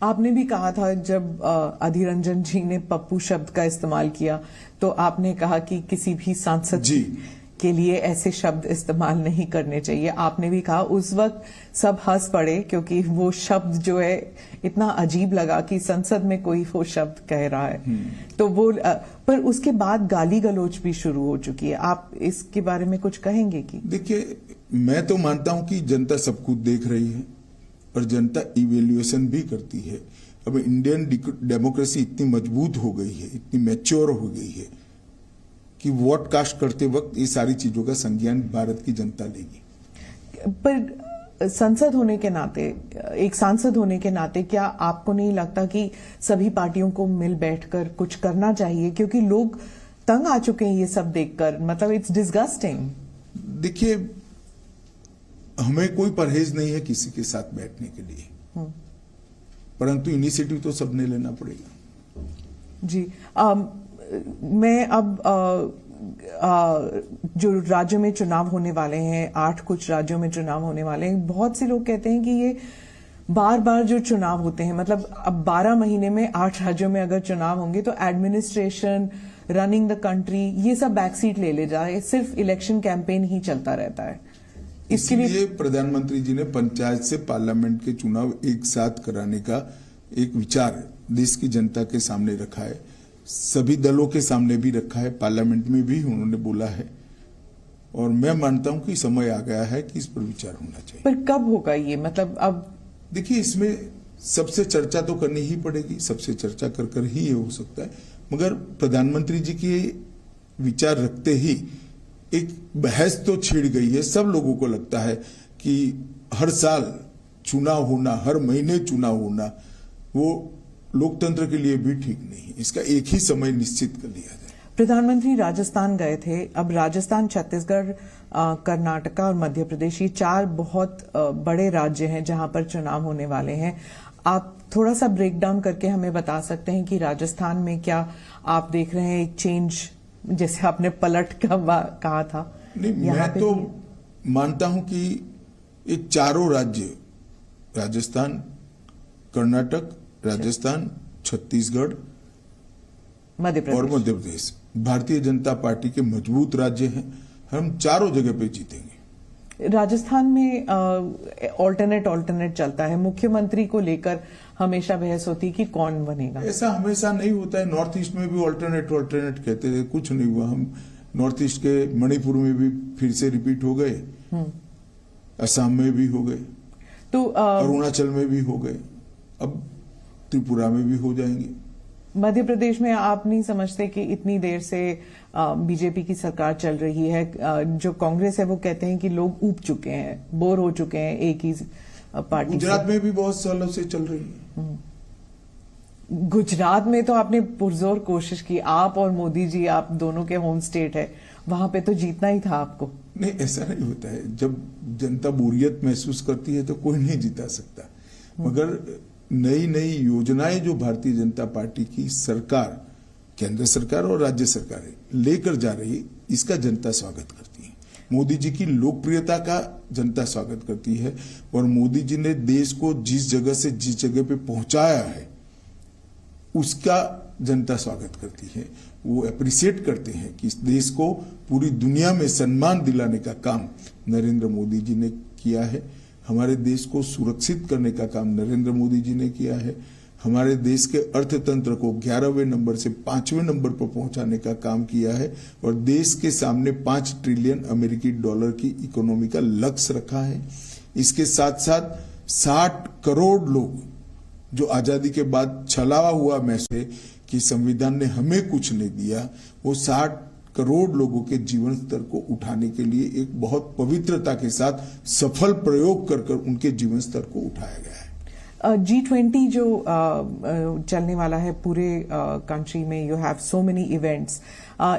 आपने भी कहा था जब अधीर रंजन जी ने पप्पू शब्द का इस्तेमाल किया तो आपने कहा कि किसी भी सांसद के लिए ऐसे शब्द इस्तेमाल नहीं करने चाहिए। आपने भी कहा, उस वक्त सब हंस पड़े क्योंकि वो शब्द जो है इतना अजीब लगा कि संसद में कोई वो शब्द कह रहा है। तो वो पर उसके बाद गाली गलौज भी शुरू हो चुकी है। आप इसके बारे में कुछ कहेंगे? कि देखिए, मैं तो मानता हूं कि जनता सब कुछ देख रही है और जनता इवेल्युएशन भी करती है। अब इंडियन डेमोक्रेसी इतनी मजबूत हो गई है, इतनी मैच्योर हो गई है कि वोट कास्ट करते वक्त ये सारी चीजों का संज्ञान भारत की जनता लेगी। पर संसद होने के नाते, एक सांसद होने के नाते, क्या आपको नहीं लगता कि सभी पार्टियों को मिल बैठकर कुछ करना चाहिए? क्योंकि लोग तंग आ चुके हैं ये सब देखकर, मतलब इट्स डिस्गस्टिंग। देखिए, हमें कोई परहेज नहीं है किसी के साथ बैठने के लिए, परंतु इनिशिएटिव तो सबने लेना पड़ेगा। जी। मैं अब जो राज्यों में चुनाव होने वाले हैं, 8 कुछ राज्यों में चुनाव होने वाले हैं, बहुत से लोग कहते हैं कि ये बार बार जो चुनाव होते हैं, मतलब अब 12 महीने में 8 राज्यों में अगर चुनाव होंगे तो एडमिनिस्ट्रेशन, रनिंग द कंट्री, ये सब बैकसीट ले जाए, सिर्फ इलेक्शन कैंपेन ही चलता रहता है। इसके लिए प्रधानमंत्री जी ने पंचायत से पार्लियामेंट के चुनाव एक साथ कराने का एक विचार देश की जनता के सामने रखा है, सभी दलों के सामने भी रखा है, पार्लियामेंट में भी उन्होंने बोला है, और मैं मानता हूं कि समय आ गया है कि इस पर विचार होना चाहिए। पर कब होगा ये? मतलब अब देखिए, इसमें सबसे चर्चा तो करनी ही पड़ेगी, सबसे चर्चा कर ही ये हो सकता है, मगर प्रधानमंत्री जी के विचार रखते ही एक बहस तो छिड़ गई है। सब लोगों को लगता है कि हर साल चुनाव होना, हर महीने चुनाव होना, वो लोकतंत्र के लिए भी ठीक नहीं। इसका एक ही समय निश्चित कर लिया जाए। प्रधानमंत्री राजस्थान गए थे। अब राजस्थान, छत्तीसगढ़, कर्नाटका और मध्य प्रदेश, ये 4 बहुत बड़े राज्य हैं जहां पर चुनाव होने वाले हैं। आप थोड़ा सा ब्रेक डाउन करके हमें बता सकते हैं कि राजस्थान में क्या आप देख रहे हैं एक चेंज, जैसे आपने पलट का कहा था? नहीं, मैं तो मानता हूं कि ये चारों राज्य, राजस्थान, कर्नाटक, राजस्थान, छत्तीसगढ़ और मध्य प्रदेश भारतीय जनता पार्टी के मजबूत राज्य हैं। हम चारों जगह पे जीतेंगे। राजस्थान में ऑल्टरनेट चलता है, मुख्यमंत्री को लेकर हमेशा बहस होती है कि कौन बनेगा। ऐसा हमेशा नहीं होता है। नॉर्थ ईस्ट में भी ऑल्टरनेट कहते थे, कुछ नहीं हुआ। हम नॉर्थ ईस्ट के मणिपुर में भी फिर से रिपीट हो गए, असम में भी हो गए, तो अरुणाचल में भी हो गए, अब त्रिपुरा में भी हो जाएंगे। मध्य प्रदेश में आप नहीं समझते कि इतनी देर से बीजेपी की सरकार चल रही है, जो कांग्रेस है वो कहते हैं कि लोग ऊब चुके हैं, बोर हो चुके हैं एक ही पार्टी। गुजरात में भी बहुत सालों से चल रही है। गुजरात में तो आपने पुरजोर कोशिश की, आप और मोदी जी, आप दोनों के होम स्टेट है, वहां पे तो जीतना ही था आपको। नहीं, ऐसा नहीं होता है। जब जनता बोरियत महसूस करती है तो कोई नहीं जीता सकता, मगर नई नई योजनाएं जो भारतीय जनता पार्टी की सरकार, केंद्र सरकार और राज्य सरकारें लेकर जा रही है, इसका जनता स्वागत करती है। मोदी जी की लोकप्रियता का जनता स्वागत करती है, और मोदी जी ने देश को जिस जगह से जिस जगह पे पहुंचाया है उसका जनता स्वागत करती है। वो अप्रिशिएट करते हैं कि इस देश को पूरी दुनिया में सम्मान दिलाने का काम नरेंद्र मोदी जी ने किया है। हमारे देश को सुरक्षित करने का काम नरेंद्र मोदी जी ने किया है। हमारे देश के अर्थतंत्र को 11वें नंबर से 5वें नंबर पर पहुंचाने का काम किया है, और देश के सामने 5 ट्रिलियन अमेरिकी डॉलर की इकोनॉमी का लक्ष्य रखा है। इसके साथ साथ 60 करोड़ लोग जो आजादी के बाद छलावा हुआ मैसेज कि संविधान ने हमें कुछ नहीं दिया, वो 60 करोड़ लोगों के जीवन स्तर को उठाने के लिए एक बहुत पवित्रता के साथ सफल प्रयोग कर उनके जीवन स्तर को उठाया गया है। G20 जो चलने वाला है पूरे कंट्री में, you have so many events,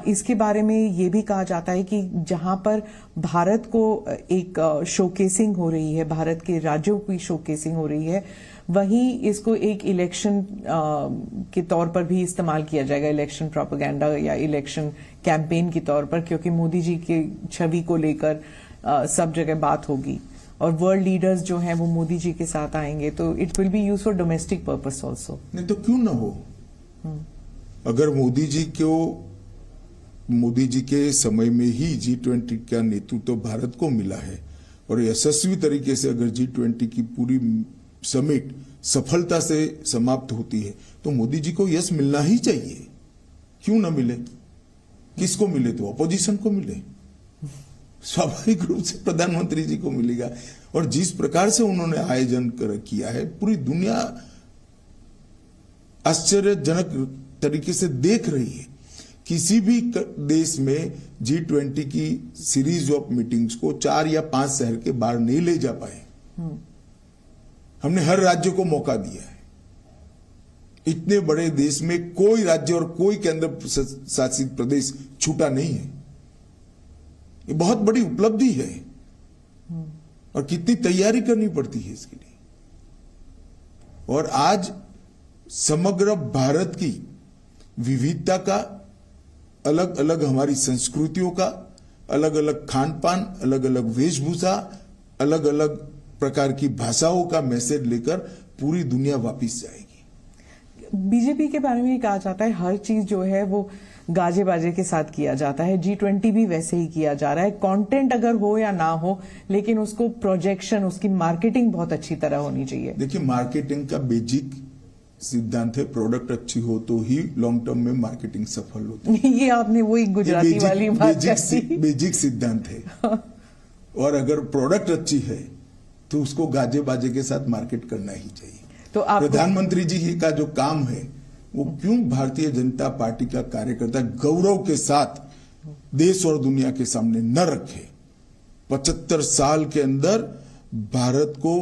इसके बारे में ये भी कहा जाता है कि जहां पर भारत को एक शोकेसिंग हो रही है, भारत के राज्यों की शोकेसिंग हो रही है, वहीं इसको एक इलेक्शन के तौर पर भी इस्तेमाल किया जाएगा, इलेक्शन प्रोपेगेंडा या इलेक्शन कैंपेन के तौर पर, क्योंकि मोदी जी की छवि को लेकर सब जगह बात होगी और वर्ल्ड लीडर्स जो हैं वो मोदी जी के साथ आएंगे, तो it will be use for domestic purpose also. नहीं तो क्यों ना हो। अगर मोदी जी के समय में ही G20 का नेतृत्व तो भारत को मिला है और यशस्वी तरीके से अगर G20 की पूरी समिट सफलता से समाप्त होती है तो मोदी जी को यश मिलना ही चाहिए। क्यों ना मिले? किसको मिले? तो अपोजिशन को मिले, स्वाभाविक रूप से प्रधानमंत्री जी को मिलेगा। और जिस प्रकार से उन्होंने आयोजन किया है, पूरी दुनिया आश्चर्यजनक तरीके से देख रही है। किसी भी देश में G20 की सीरीज ऑफ मीटिंग्स को 4 या 5 शहर के बाहर नहीं ले जा पाए। हमने हर राज्य को मौका दिया है। इतने बड़े देश में कोई राज्य और कोई केंद्र शासित प्रदेश छूटा नहीं है। ये बहुत बड़ी उपलब्धि है और कितनी तैयारी करनी पड़ती है इसके लिए। और आज समग्र भारत की विविधता का, अलग अलग हमारी संस्कृतियों का, अलग अलग खान पान, अलग अलग वेशभूषा, अलग अलग प्रकार की भाषाओं का मैसेज लेकर पूरी दुनिया वापिस जाएगी। बीजेपी के बारे में कहा जाता है हर चीज जो है वो गाजे बाजे के साथ किया जाता है, G20 भी वैसे ही किया जा रहा है। कंटेंट अगर हो या ना हो, लेकिन उसको प्रोजेक्शन, उसकी मार्केटिंग बहुत अच्छी तरह होनी चाहिए। देखिए, मार्केटिंग का बेसिक सिद्धांत है, प्रोडक्ट अच्छी हो तो ही लॉन्ग टर्म में मार्केटिंग सफल होती है। ये आपने वही गुजराती वाली बात कही। बेसिक सिद्धांत है। और अगर प्रोडक्ट अच्छी है तो उसको गाजे बाजे के साथ मार्केट करना ही चाहिए। तो प्रधानमंत्री जी का जो काम है वो क्यों भारतीय जनता पार्टी का कार्यकर्ता गौरव के साथ देश और दुनिया के सामने न रखे? 75 साल के अंदर भारत को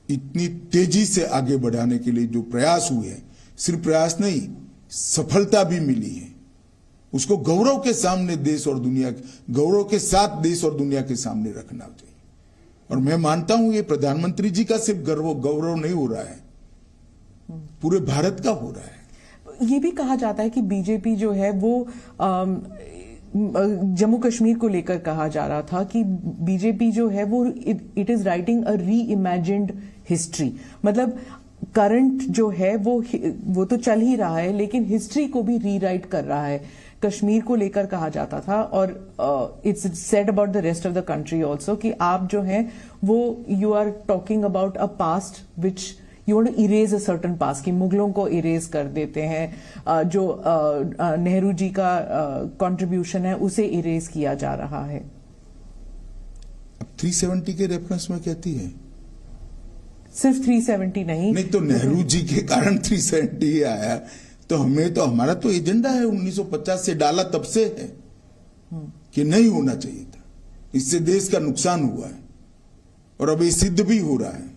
इतनी तेजी से आगे बढ़ाने के लिए जो प्रयास हुए हैं, सिर्फ प्रयास नहीं, सफलता भी मिली है, उसको गौरव के सामने देश और दुनिया, गौरव के साथ देश और दुनिया के सामने रखना चाहिए। और मैं मानता हूं ये प्रधानमंत्री जी का सिर्फ गौरव नहीं हो रहा है, पूरे भारत का हो रहा है। ये भी कहा जाता है कि बीजेपी जो है वो जम्मू कश्मीर को लेकर कहा जा रहा था कि बीजेपी जो है वो इट इज राइटिंग अ री इमेजिन्ड हिस्ट्री। मतलब करंट जो है वो तो चल ही रहा है, लेकिन हिस्ट्री को भी रीराइट कर रहा है। कश्मीर को लेकर कहा जाता था और it's said about the rest of the country also कि आप जो हैं वो you are talking about a past which you want to erase a certain past, कि मुगलों को इरेज कर देते हैं, जो नेहरू जी का कंट्रीब्यूशन है उसे इरेज किया जा रहा है। अब 370 के रेफरेंस में कहती है, सिर्फ 370 नहीं तो नेहरू जी के कारण 370 ही आया। तो हमारा तो एजेंडा है 1950 से डाला, तब से है कि नहीं होना चाहिए था, इससे देश का नुकसान हुआ है और अब ये सिद्ध भी हो रहा है।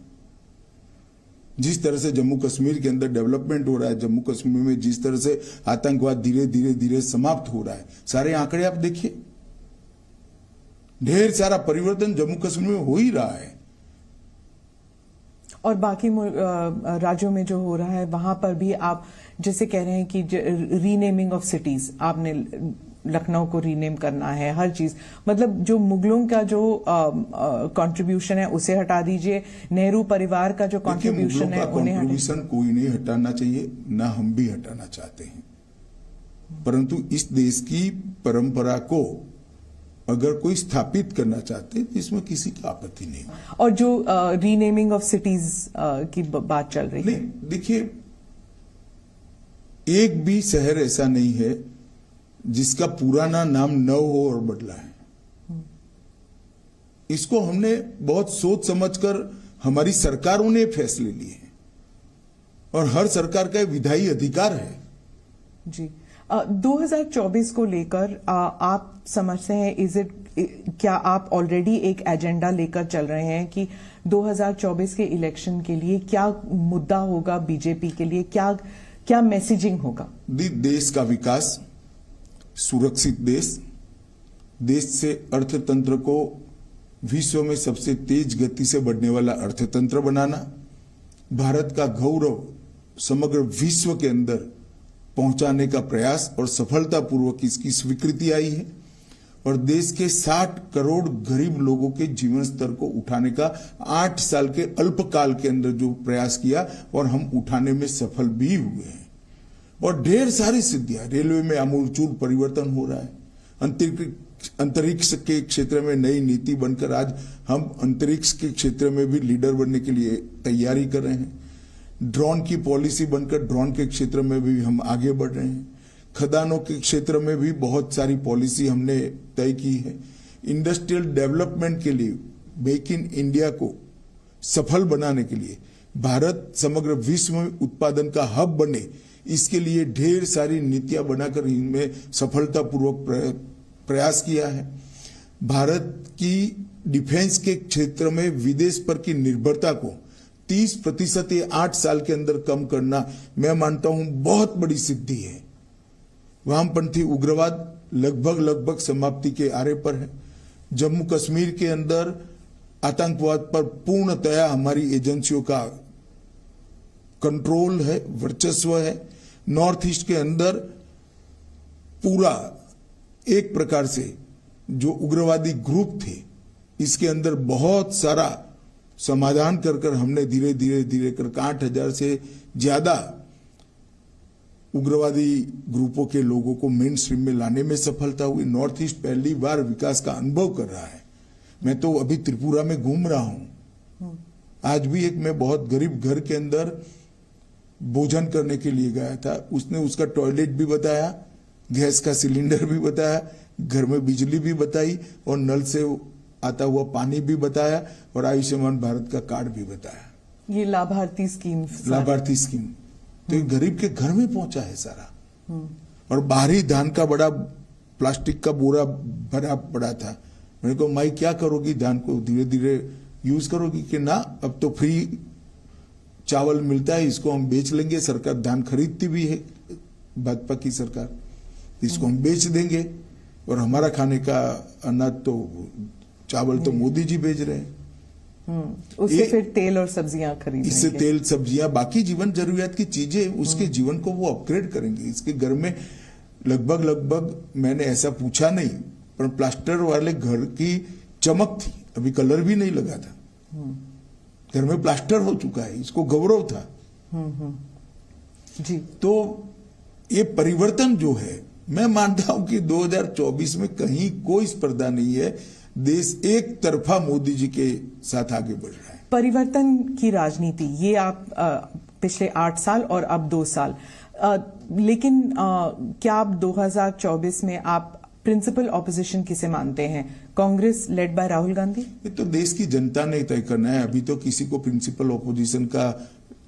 जिस तरह से जम्मू कश्मीर के अंदर डेवलपमेंट हो रहा है, जम्मू कश्मीर में जिस तरह से आतंकवाद धीरे धीरे धीरे समाप्त हो रहा है, सारे आंकड़े आप देखिए, ढेर सारा परिवर्तन जम्मू कश्मीर में हो ही रहा है। और बाकी राज्यों में जो हो रहा है वहां पर भी आप जैसे कह रहे हैं कि रीनेमिंग ऑफ सिटीज, आपने लखनऊ को रीनेम करना है, हर चीज, मतलब जो मुगलों का जो कंट्रीब्यूशन है उसे हटा दीजिए, नेहरू परिवार का जो कंट्रीब्यूशन है उन्हें कंट्रीब्यूशन कोई नहीं हटाना चाहिए, ना हम भी हटाना चाहते हैं, परंतु इस देश की परंपरा को अगर कोई स्थापित करना चाहते तो इसमें किसी की आपत्ति नहीं। और जो रीनेमिंग ऑफ सिटीज की बात चल रही है, देखिए, एक भी शहर ऐसा नहीं है जिसका पुराना नाम न हो और बदला है। इसको हमने बहुत सोच समझकर हमारी सरकारों ने फैसले लिए हैं और हर सरकार का विधायी अधिकार है। जी 2024 को लेकर आप समझते हैं क्या आप ऑलरेडी एक एजेंडा लेकर चल रहे हैं कि 2024 के इलेक्शन के लिए क्या मुद्दा होगा बीजेपी के लिए, क्या मैसेजिंग होगा? देश का विकास, सुरक्षित देश से अर्थतंत्र को विश्व में सबसे तेज गति से बढ़ने वाला अर्थतंत्र बनाना, भारत का गौरव समग्र विश्व के अंदर पहुंचाने का प्रयास और सफलतापूर्वक इसकी स्वीकृति आई है और देश के 60 करोड़ गरीब लोगों के जीवन स्तर को उठाने का 8 साल के अल्पकाल के अंदर जो प्रयास किया और हम उठाने में सफल भी हुए हैं और ढेर सारी सिद्धियां। रेलवे में आमूलचूल परिवर्तन हो रहा है, अंतरिक्ष के क्षेत्र में नई नीति बनकर आज हम अंतरिक्ष के क्षेत्र में भी लीडर बनने के लिए तैयारी कर रहे हैं। ड्रोन की पॉलिसी बनकर ड्रोन के क्षेत्र में भी हम आगे बढ़ रहे हैं। खदानों के क्षेत्र में भी बहुत सारी पॉलिसी हमने तय की है। इंडस्ट्रियल डेवलपमेंट के लिए, मेक इन इंडिया को सफल बनाने के लिए, भारत समग्र विश्व में उत्पादन का हब बने, इसके लिए ढेर सारी नीतियां बनाकर इनमें सफलतापूर्वक प्रयास किया है। भारत की डिफेंस के क्षेत्र में विदेश पर की निर्भरता को 30% ये 8 साल के अंदर कम करना मैं मानता हूं बहुत बड़ी सिद्धि है। वामपंथी उग्रवाद लगभग समाप्ति के आरे पर है। जम्मू कश्मीर के अंदर आतंकवाद पर पूर्णतया हमारी एजेंसियों का कंट्रोल है, वर्चस्व है। नॉर्थ ईस्ट के अंदर पूरा एक प्रकार से जो उग्रवादी ग्रुप थे, इसके अंदर बहुत सारा समाधान कर हमने धीरे कर 8,000 से ज्यादा उग्रवादी ग्रुपों के लोगों को मेन स्ट्रीम में लाने में सफलता हुई। नॉर्थ ईस्ट पहली बार विकास का अनुभव कर रहा है। मैं तो अभी त्रिपुरा में घूम रहा हूं। आज भी एक मैं बहुत गरीब घर के अंदर भोजन करने के लिए गया था। उसने उसका टॉयलेट भी बताया, गैस का सिलेंडर भी बताया, घर में बिजली भी बताई और नल से आता हुआ पानी भी बताया और आयुष्मान भारत का कार्ड भी बताया। ये लाभार्थी स्कीम तो गरीब के घर में पहुंचा है सारा। और बाहरी धान का बड़ा प्लास्टिक का बोरा भरा पड़ा था। मैंने कहा माई क्या करोगी, धान को धीरे धीरे यूज करोगी? कि ना, अब तो फ्री चावल मिलता है, इसको हम बेच लेंगे। सरकार धान खरीदती भी है, भाजपा की सरकार, इसको हम बेच देंगे और हमारा खाने का अनाज तो चावल तो मोदी जी भेज रहे हैं। उससे फिर तेल और सब्जियां खरीदेंगे। इससे तेल, सब्जियां, बाकी जीवन जरूरियात की चीजें, उसके जीवन को वो अपग्रेड करेंगे। इसके घर में लगभग मैंने ऐसा पूछा नहीं, पर प्लास्टर वाले घर की चमक थी, अभी कलर भी नहीं लगा था। घर में प्लास्टर हो चुका है, इसको गौरव था। जी, तो ये परिवर्तन जो है, मैं मानता हूं कि 2024 में कहीं कोई स्पर्धा नहीं है। देश एक तरफा मोदी जी के साथ आगे बढ़ रहा है। परिवर्तन की राजनीति, ये आप पिछले 8 साल और अब 2 साल, लेकिन क्या आप 2024 में आप प्रिंसिपल ऑपोजिशन किसे मानते हैं? Congress led by Rahul Gandhi? ये तो देश की जनता ने तय करना है। अभी तो किसी को प्रिंसिपल ऑपोजिशन का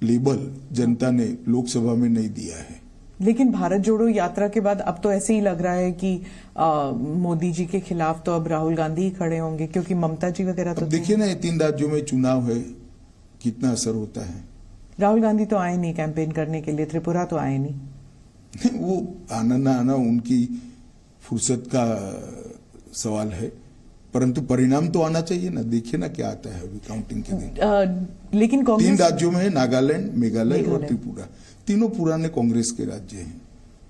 लेबल जनता ने लोकसभा में नहीं दिया है। लेकिन भारत जोड़ो यात्रा के बाद अब तो ऐसे ही लग रहा है कि मोदी जी के खिलाफ तो अब राहुल गांधी ही खड़े होंगे, क्योंकि ममता जी वगैरह तो देखिए ना, 3 राज्यों में चुनाव है, कितना असर होता है। राहुल गांधी तो आए नहीं कैंपेन करने के लिए, त्रिपुरा तो आए नहीं। वो आना ना आना उनकी फुर्सत का सवाल है, परंतु परिणाम तो आना चाहिए ना। देखिए ना क्या आता है अभी काउंटिंग के दिन। लेकिन 3 राज्यों में है, नागालैंड, मेघालय और त्रिपुरा, तीनों पुराने कांग्रेस के राज्य हैं।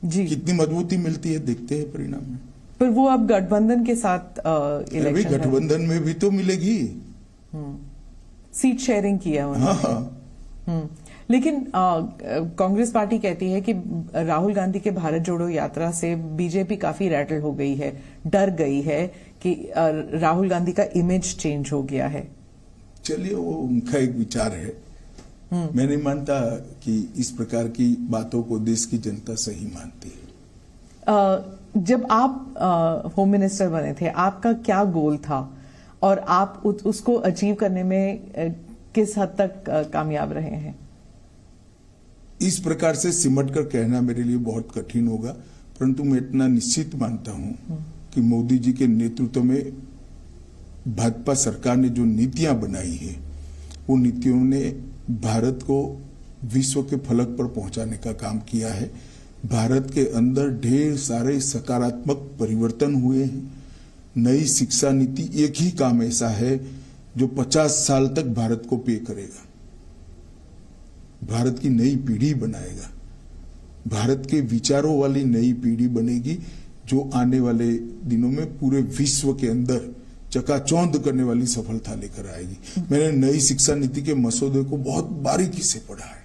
जी, कितनी मजबूती मिलती है देखते हैं परिणाम में। पर वो अब गठबंधन के साथ इलेक्शन, गठबंधन में भी तो मिलेगी, सीट शेयरिंग किया उन्होंने। हाँ। लेकिन कांग्रेस पार्टी कहती है कि राहुल गांधी के भारत जोड़ो यात्रा से बीजेपी काफी रैटल हो गई है, डर गई है कि राहुल गांधी का इमेज चेंज हो गया है। चलिए, वो उनका एक विचार है। मैं नहीं मानता कि इस प्रकार की बातों को देश की जनता सही मानती है। जब आप होम मिनिस्टर बने थे, आपका क्या गोल था और आप उसको अचीव करने में किस हद तक कामयाब रहे हैं? इस प्रकार से सिमट कर कहना मेरे लिए बहुत कठिन होगा, परंतु मैं इतना निश्चित मानता हूं कि मोदी जी के नेतृत्व में भाजपा सरकार ने जो नीतियां बनाई है, वो नीतियों ने भारत को विश्व के फलक पर पहुंचाने का काम किया है। भारत के अंदर ढेर सारे सकारात्मक परिवर्तन हुए हैं। नई शिक्षा नीति एक ही काम ऐसा है जो 50 साल तक भारत को पे करेगा, भारत की नई पीढ़ी बनाएगा, भारत के विचारों वाली नई पीढ़ी बनेगी जो आने वाले दिनों में पूरे विश्व के अंदर चकाचौंध करने वाली सफलता लेकर आएगी। मैंने नई शिक्षा नीति के मसौदे को बहुत बारीकी से पढ़ा है,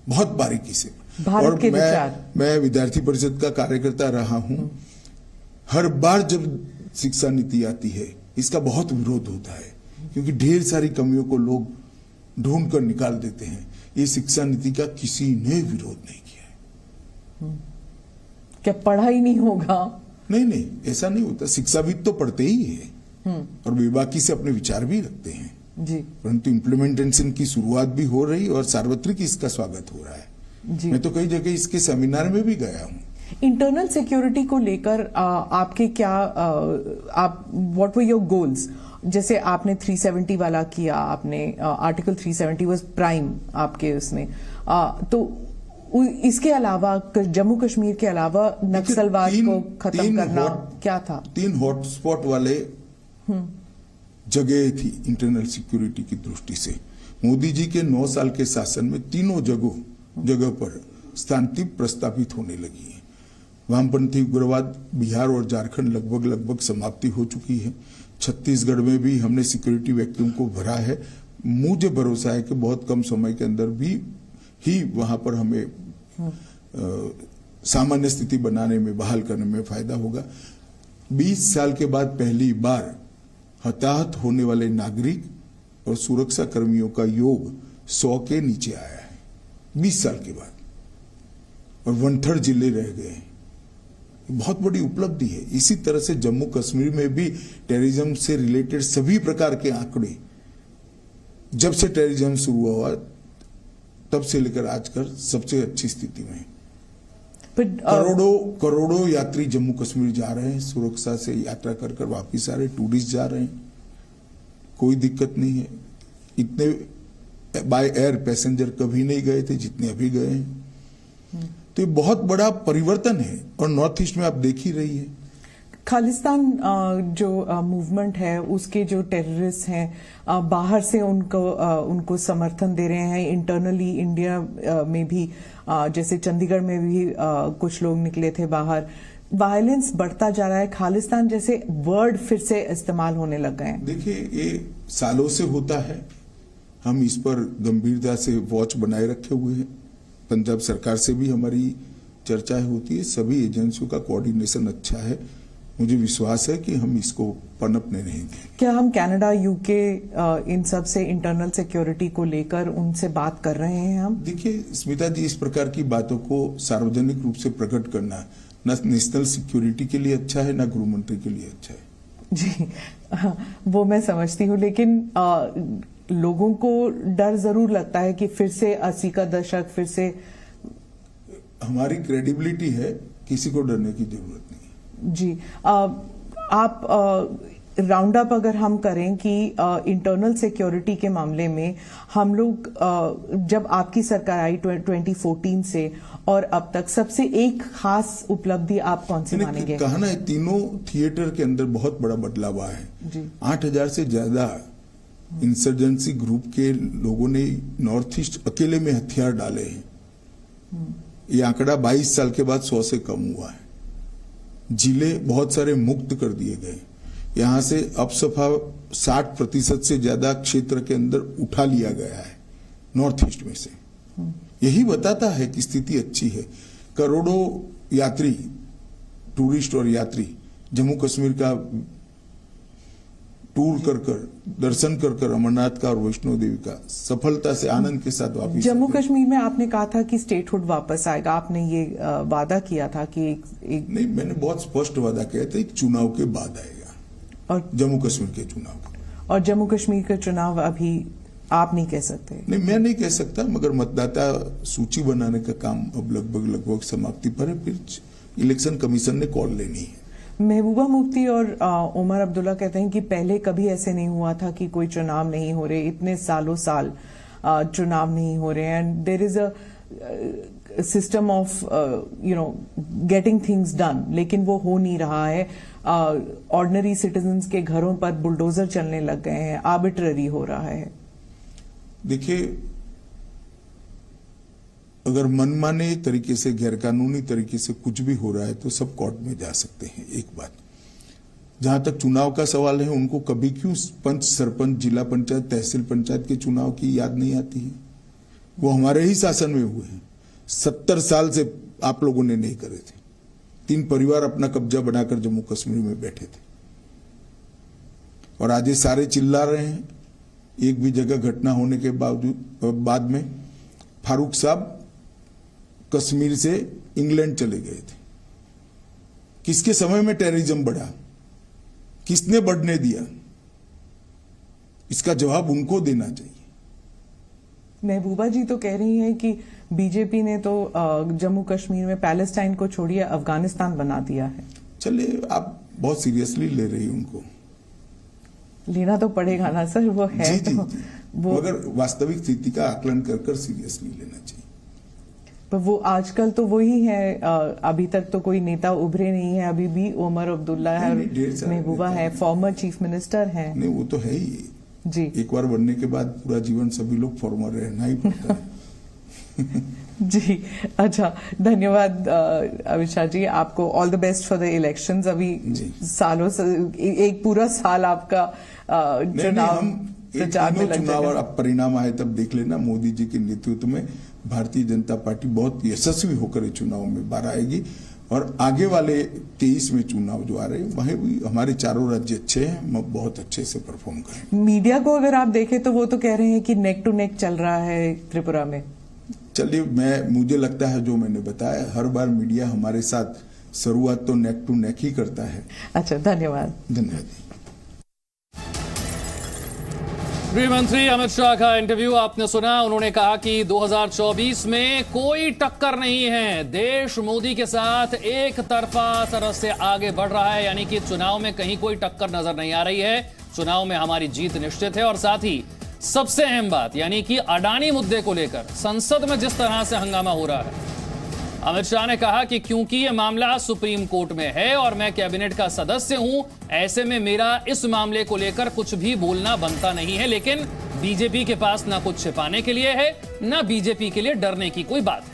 बहुत बारीकी से। और मैं विद्यार्थी परिषद का कार्यकर्ता रहा हूं। हर बार जब शिक्षा नीति आती है इसका बहुत विरोध होता है, क्योंकि ढेर सारी कमियों को लोग ढूंढ कर निकाल देते हैं। ये शिक्षा नीति का किसी ने विरोध नहीं किया है। क्या पढ़ा ही नहीं होगा? नहीं, ऐसा नहीं होता। शिक्षाविद तो पढ़ते ही है और बेबाकी से अपने विचार भी रखते हैं जी, परंतु इम्प्लीमेंटेशन की शुरुआत भी हो रही और सार्वत्रिक इसका स्वागत हो रहा है जी। मैं तो कई जगह इसके सेमिनार में भी गया हूँ। इंटरनल सिक्योरिटी को लेकर आपके क्या आप व्हाट वर योर गोल्स? जैसे आपने 370 वाला किया, आपने आर्टिकल 370 वाज प्राइम आपके उसमें, तो इसके अलावा जम्मू कश्मीर के अलावा नक्सलवाद को खत्म करना क्या था? 3 हॉटस्पॉट वाले जगह थी इंटरनल सिक्योरिटी की दृष्टि से। मोदी जी के 9 साल के शासन में तीनों जगह पर शांति प्रस्तापित होने लगी है। वामपंथी उग्रवाद बिहार और झारखंड लगभग समाप्ति हो चुकी है। छत्तीसगढ़ में भी हमने सिक्योरिटी वैक्यूम को भरा है। मुझे भरोसा है कि बहुत कम समय के अंदर भी ही वहां पर हमें सामान्य स्थिति बनाने में, बहाल करने में फायदा होगा। 20 साल के बाद पहली बार हताहत होने वाले नागरिक और सुरक्षा कर्मियों का योग 100 के नीचे आया है 20 साल के बाद, और 1/3 जिले रह गए। बहुत बड़ी उपलब्धि है। इसी तरह से जम्मू कश्मीर में भी टेररिज्म से रिलेटेड सभी प्रकार के आंकड़े, जब से टेररिज्म शुरू हुआ तब से लेकर आज तक सबसे अच्छी स्थिति में है। करोड़ों यात्री जम्मू कश्मीर जा रहे हैं, सुरक्षा से यात्रा कर वापिस आ रहे, टूरिस्ट जा रहे हैं, कोई दिक्कत नहीं है। इतने बाय एयर पैसेंजर कभी नहीं गए थे जितने अभी गए हैं। तो ये बहुत बड़ा परिवर्तन है और नॉर्थ ईस्ट में आप देख ही रही है। खालिस्तान जो मूवमेंट है, उसके जो टेररिस्ट हैं बाहर से उनको समर्थन दे रहे हैं। इंटरनली इंडिया में भी जैसे चंडीगढ़ में भी कुछ लोग निकले थे बाहर। वायलेंस बढ़ता जा रहा है, खालिस्तान जैसे वर्ड फिर से इस्तेमाल होने लग गए हैं। देखिए, ये सालों से होता है। हम इस पर गंभीरता से वॉच बनाए रखे हुए हैं। पंजाब सरकार से भी हमारी चर्चाएं होती है। सभी एजेंसियों का कोऑर्डिनेशन अच्छा है। मुझे विश्वास है कि हम इसको पनपने नहीं देंगे। क्या हम कनाडा, यूके इन सब से इंटरनल सिक्योरिटी को लेकर उनसे बात कर रहे हैं हम? देखिए स्मिता जी, इस प्रकार की बातों को सार्वजनिक रूप से प्रकट करना न नेशनल सिक्योरिटी के लिए अच्छा है, न गृह मंत्री के लिए अच्छा है। जी, वो मैं समझती हूँ, लेकिन लोगों को डर जरूर लगता है कि फिर से 80 का दशक फिर से। हमारी क्रेडिबिलिटी है, किसी को डरने की जरूरत नहीं। जी, आप राउंड अप अगर हम करें कि इंटरनल सिक्योरिटी के मामले में हम लोग जब आपकी सरकार आई 2014 से और अब तक सबसे एक खास उपलब्धि आप कौन सी मानेंगे? कहा ना, तीनों थिएटर के अंदर बहुत बड़ा बदलाव आया है। 8000 से ज्यादा इंसर्जेंसी ग्रुप के लोगों ने नॉर्थ ईस्ट अकेले में हथियार डाले हैं। ये आंकड़ा 22 साल के बाद 100 से कम हुआ है। जिले बहुत सारे मुक्त कर दिए गए। यहां से अब सफा 60% से ज्यादा क्षेत्र के अंदर उठा लिया गया है नॉर्थ ईस्ट में से। यही बताता है कि स्थिति अच्छी है। करोड़ों यात्री, टूरिस्ट और यात्री जम्मू कश्मीर का टूर कर दर्शन कर अमरनाथ का और वैष्णो देवी का सफलता से आनंद के साथ वापस। जम्मू कश्मीर में आपने कहा था कि स्टेटहुड वापस आएगा। आपने ये वादा किया था कि एक नहीं, मैंने बहुत स्पष्ट वादा किया था, एक चुनाव के बाद आएगा, और जम्मू कश्मीर के चुनाव। और जम्मू कश्मीर का चुनाव अभी आप नहीं कह सकते? नहीं, मैं नहीं कह सकता, मगर मतदाता सूची बनाने का काम अब लगभग समाप्ति पर है। फिर इलेक्शन कमीशन ने कॉल लेनी है। महबूबा मुफ्ती और उमर अब्दुल्ला कहते हैं कि पहले कभी ऐसे नहीं हुआ था कि कोई चुनाव नहीं हो रहे, इतने सालों साल चुनाव नहीं हो रहे, and there is a system of getting things done, लेकिन वो हो नहीं रहा है। ऑर्डिनरी सिटीजन्स के घरों पर बुलडोजर चलने लग गए हैं, आर्बिट्ररी हो रहा है। देखिए, अगर मनमाने तरीके से, गैरकानूनी तरीके से कुछ भी हो रहा है तो सब कोर्ट में जा सकते हैं। एक बात, जहां तक चुनाव का सवाल है, उनको कभी क्यों पंच, सरपंच, जिला पंचायत, तहसील पंचायत के चुनाव की याद नहीं आती है? वो हमारे ही शासन में हुए हैं। 70 साल से आप लोगों ने नहीं करे थे। 3 परिवार अपना कब्जा बनाकर जम्मू कश्मीर में बैठे थे, और आज ये सारे चिल्ला रहे हैं। एक भी जगह घटना होने के बाद में फारूक साहब कश्मीर से इंग्लैंड चले गए थे। किसके समय में टेररिज्म बढ़ा? किसने बढ़ने दिया? इसका जवाब उनको देना चाहिए। महबूबा जी तो कह रही हैं कि बीजेपी ने तो जम्मू कश्मीर में पैलेस्टाइन को छोड़िए अफगानिस्तान बना दिया है। चलिए, आप बहुत सीरियसली ले रही उनको। लेना तो पड़ेगा ना सर, वो है। जी, जी, तो जी। वो मगर वास्तविक स्थिति का आकलन कर सीरियसली लेना चाहिए। पर वो आजकल तो वही है। अभी तक तो कोई नेता उभरे नहीं है। अभी भी उमर अब्दुल्ला है, महबूबा है, फॉर्मर चीफ मिनिस्टर है। नहीं, वो तो है ही जी। एक बार बनने के बाद पूरा जीवन सभी लोग फॉर्मर रहना ही पड़ता है। जी, अच्छा, धन्यवाद अमित शाह जी, आपको all the best for the elections. अभी सालों से एक पूरा साल आपका चुनाव प्रचार में लग जाएगा। और अब परिणाम आए तब देख लेना। मोदी जी के नेतृत्व में भारतीय जनता पार्टी बहुत यशस्वी होकर चुनाव में बाहर आएगी, और आगे वाले 23 में चुनाव जो आ रहे हैं वहीं भी हमारे चारों राज्य अच्छे हैं, हम बहुत अच्छे से परफॉर्म करें। मीडिया को अगर आप देखें तो वो तो कह रहे हैं कि नेक टू नेक चल रहा है त्रिपुरा में। चलिए, मुझे लगता है जो मैंने बताया, हर बार मीडिया हमारे साथ शुरुआत तो नेक टू नेक ही करता है। अच्छा, धन्यवाद। धन्यवाद। गृह मंत्री अमित शाह का इंटरव्यू आपने सुना। उन्होंने कहा कि 2024 में कोई टक्कर नहीं है, देश मोदी के साथ एक तरफा तरह से आगे बढ़ रहा है, यानी कि चुनाव में कहीं कोई टक्कर नजर नहीं आ रही है। चुनाव में हमारी जीत निश्चित है। और साथ ही सबसे अहम बात, यानी कि अडानी मुद्दे को लेकर संसद में जिस तरह से हंगामा हो रहा है, अमित शाह ने कहा कि क्योंकि यह मामला सुप्रीम कोर्ट में है और मैं कैबिनेट का सदस्य हूं, ऐसे में मेरा इस मामले को लेकर कुछ भी बोलना बनता नहीं है। लेकिन बीजेपी के पास ना कुछ छिपाने के लिए है, ना बीजेपी के लिए डरने की कोई बात है।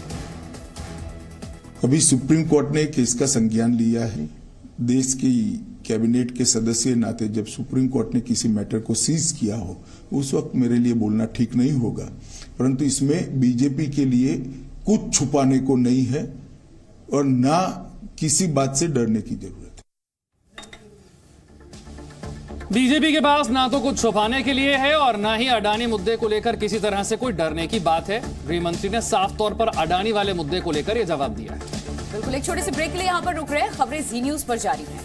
अभी सुप्रीम कोर्ट ने केस का संज्ञान लिया है। देश की कैबिनेट के सदस्य नाते जब सुप्रीम कोर्ट ने किसी मैटर को सीज किया हो, उस वक्त मेरे लिए बोलना ठीक नहीं होगा। परंतु इसमें बीजेपी के लिए कुछ छुपाने को नहीं है और ना किसी बात से डरने की जरूरत है। बीजेपी के पास ना तो कुछ छुपाने के लिए है और ना ही अडानी मुद्दे को लेकर किसी तरह से कोई डरने की बात है। गृह मंत्री ने साफ तौर पर अडानी वाले मुद्दे को लेकर यह जवाब दिया है। बिल्कुल, एक छोटे से ब्रेक के लिए यहां पर रुक रहे हैं। खबरें जी न्यूज पर जारी हैं।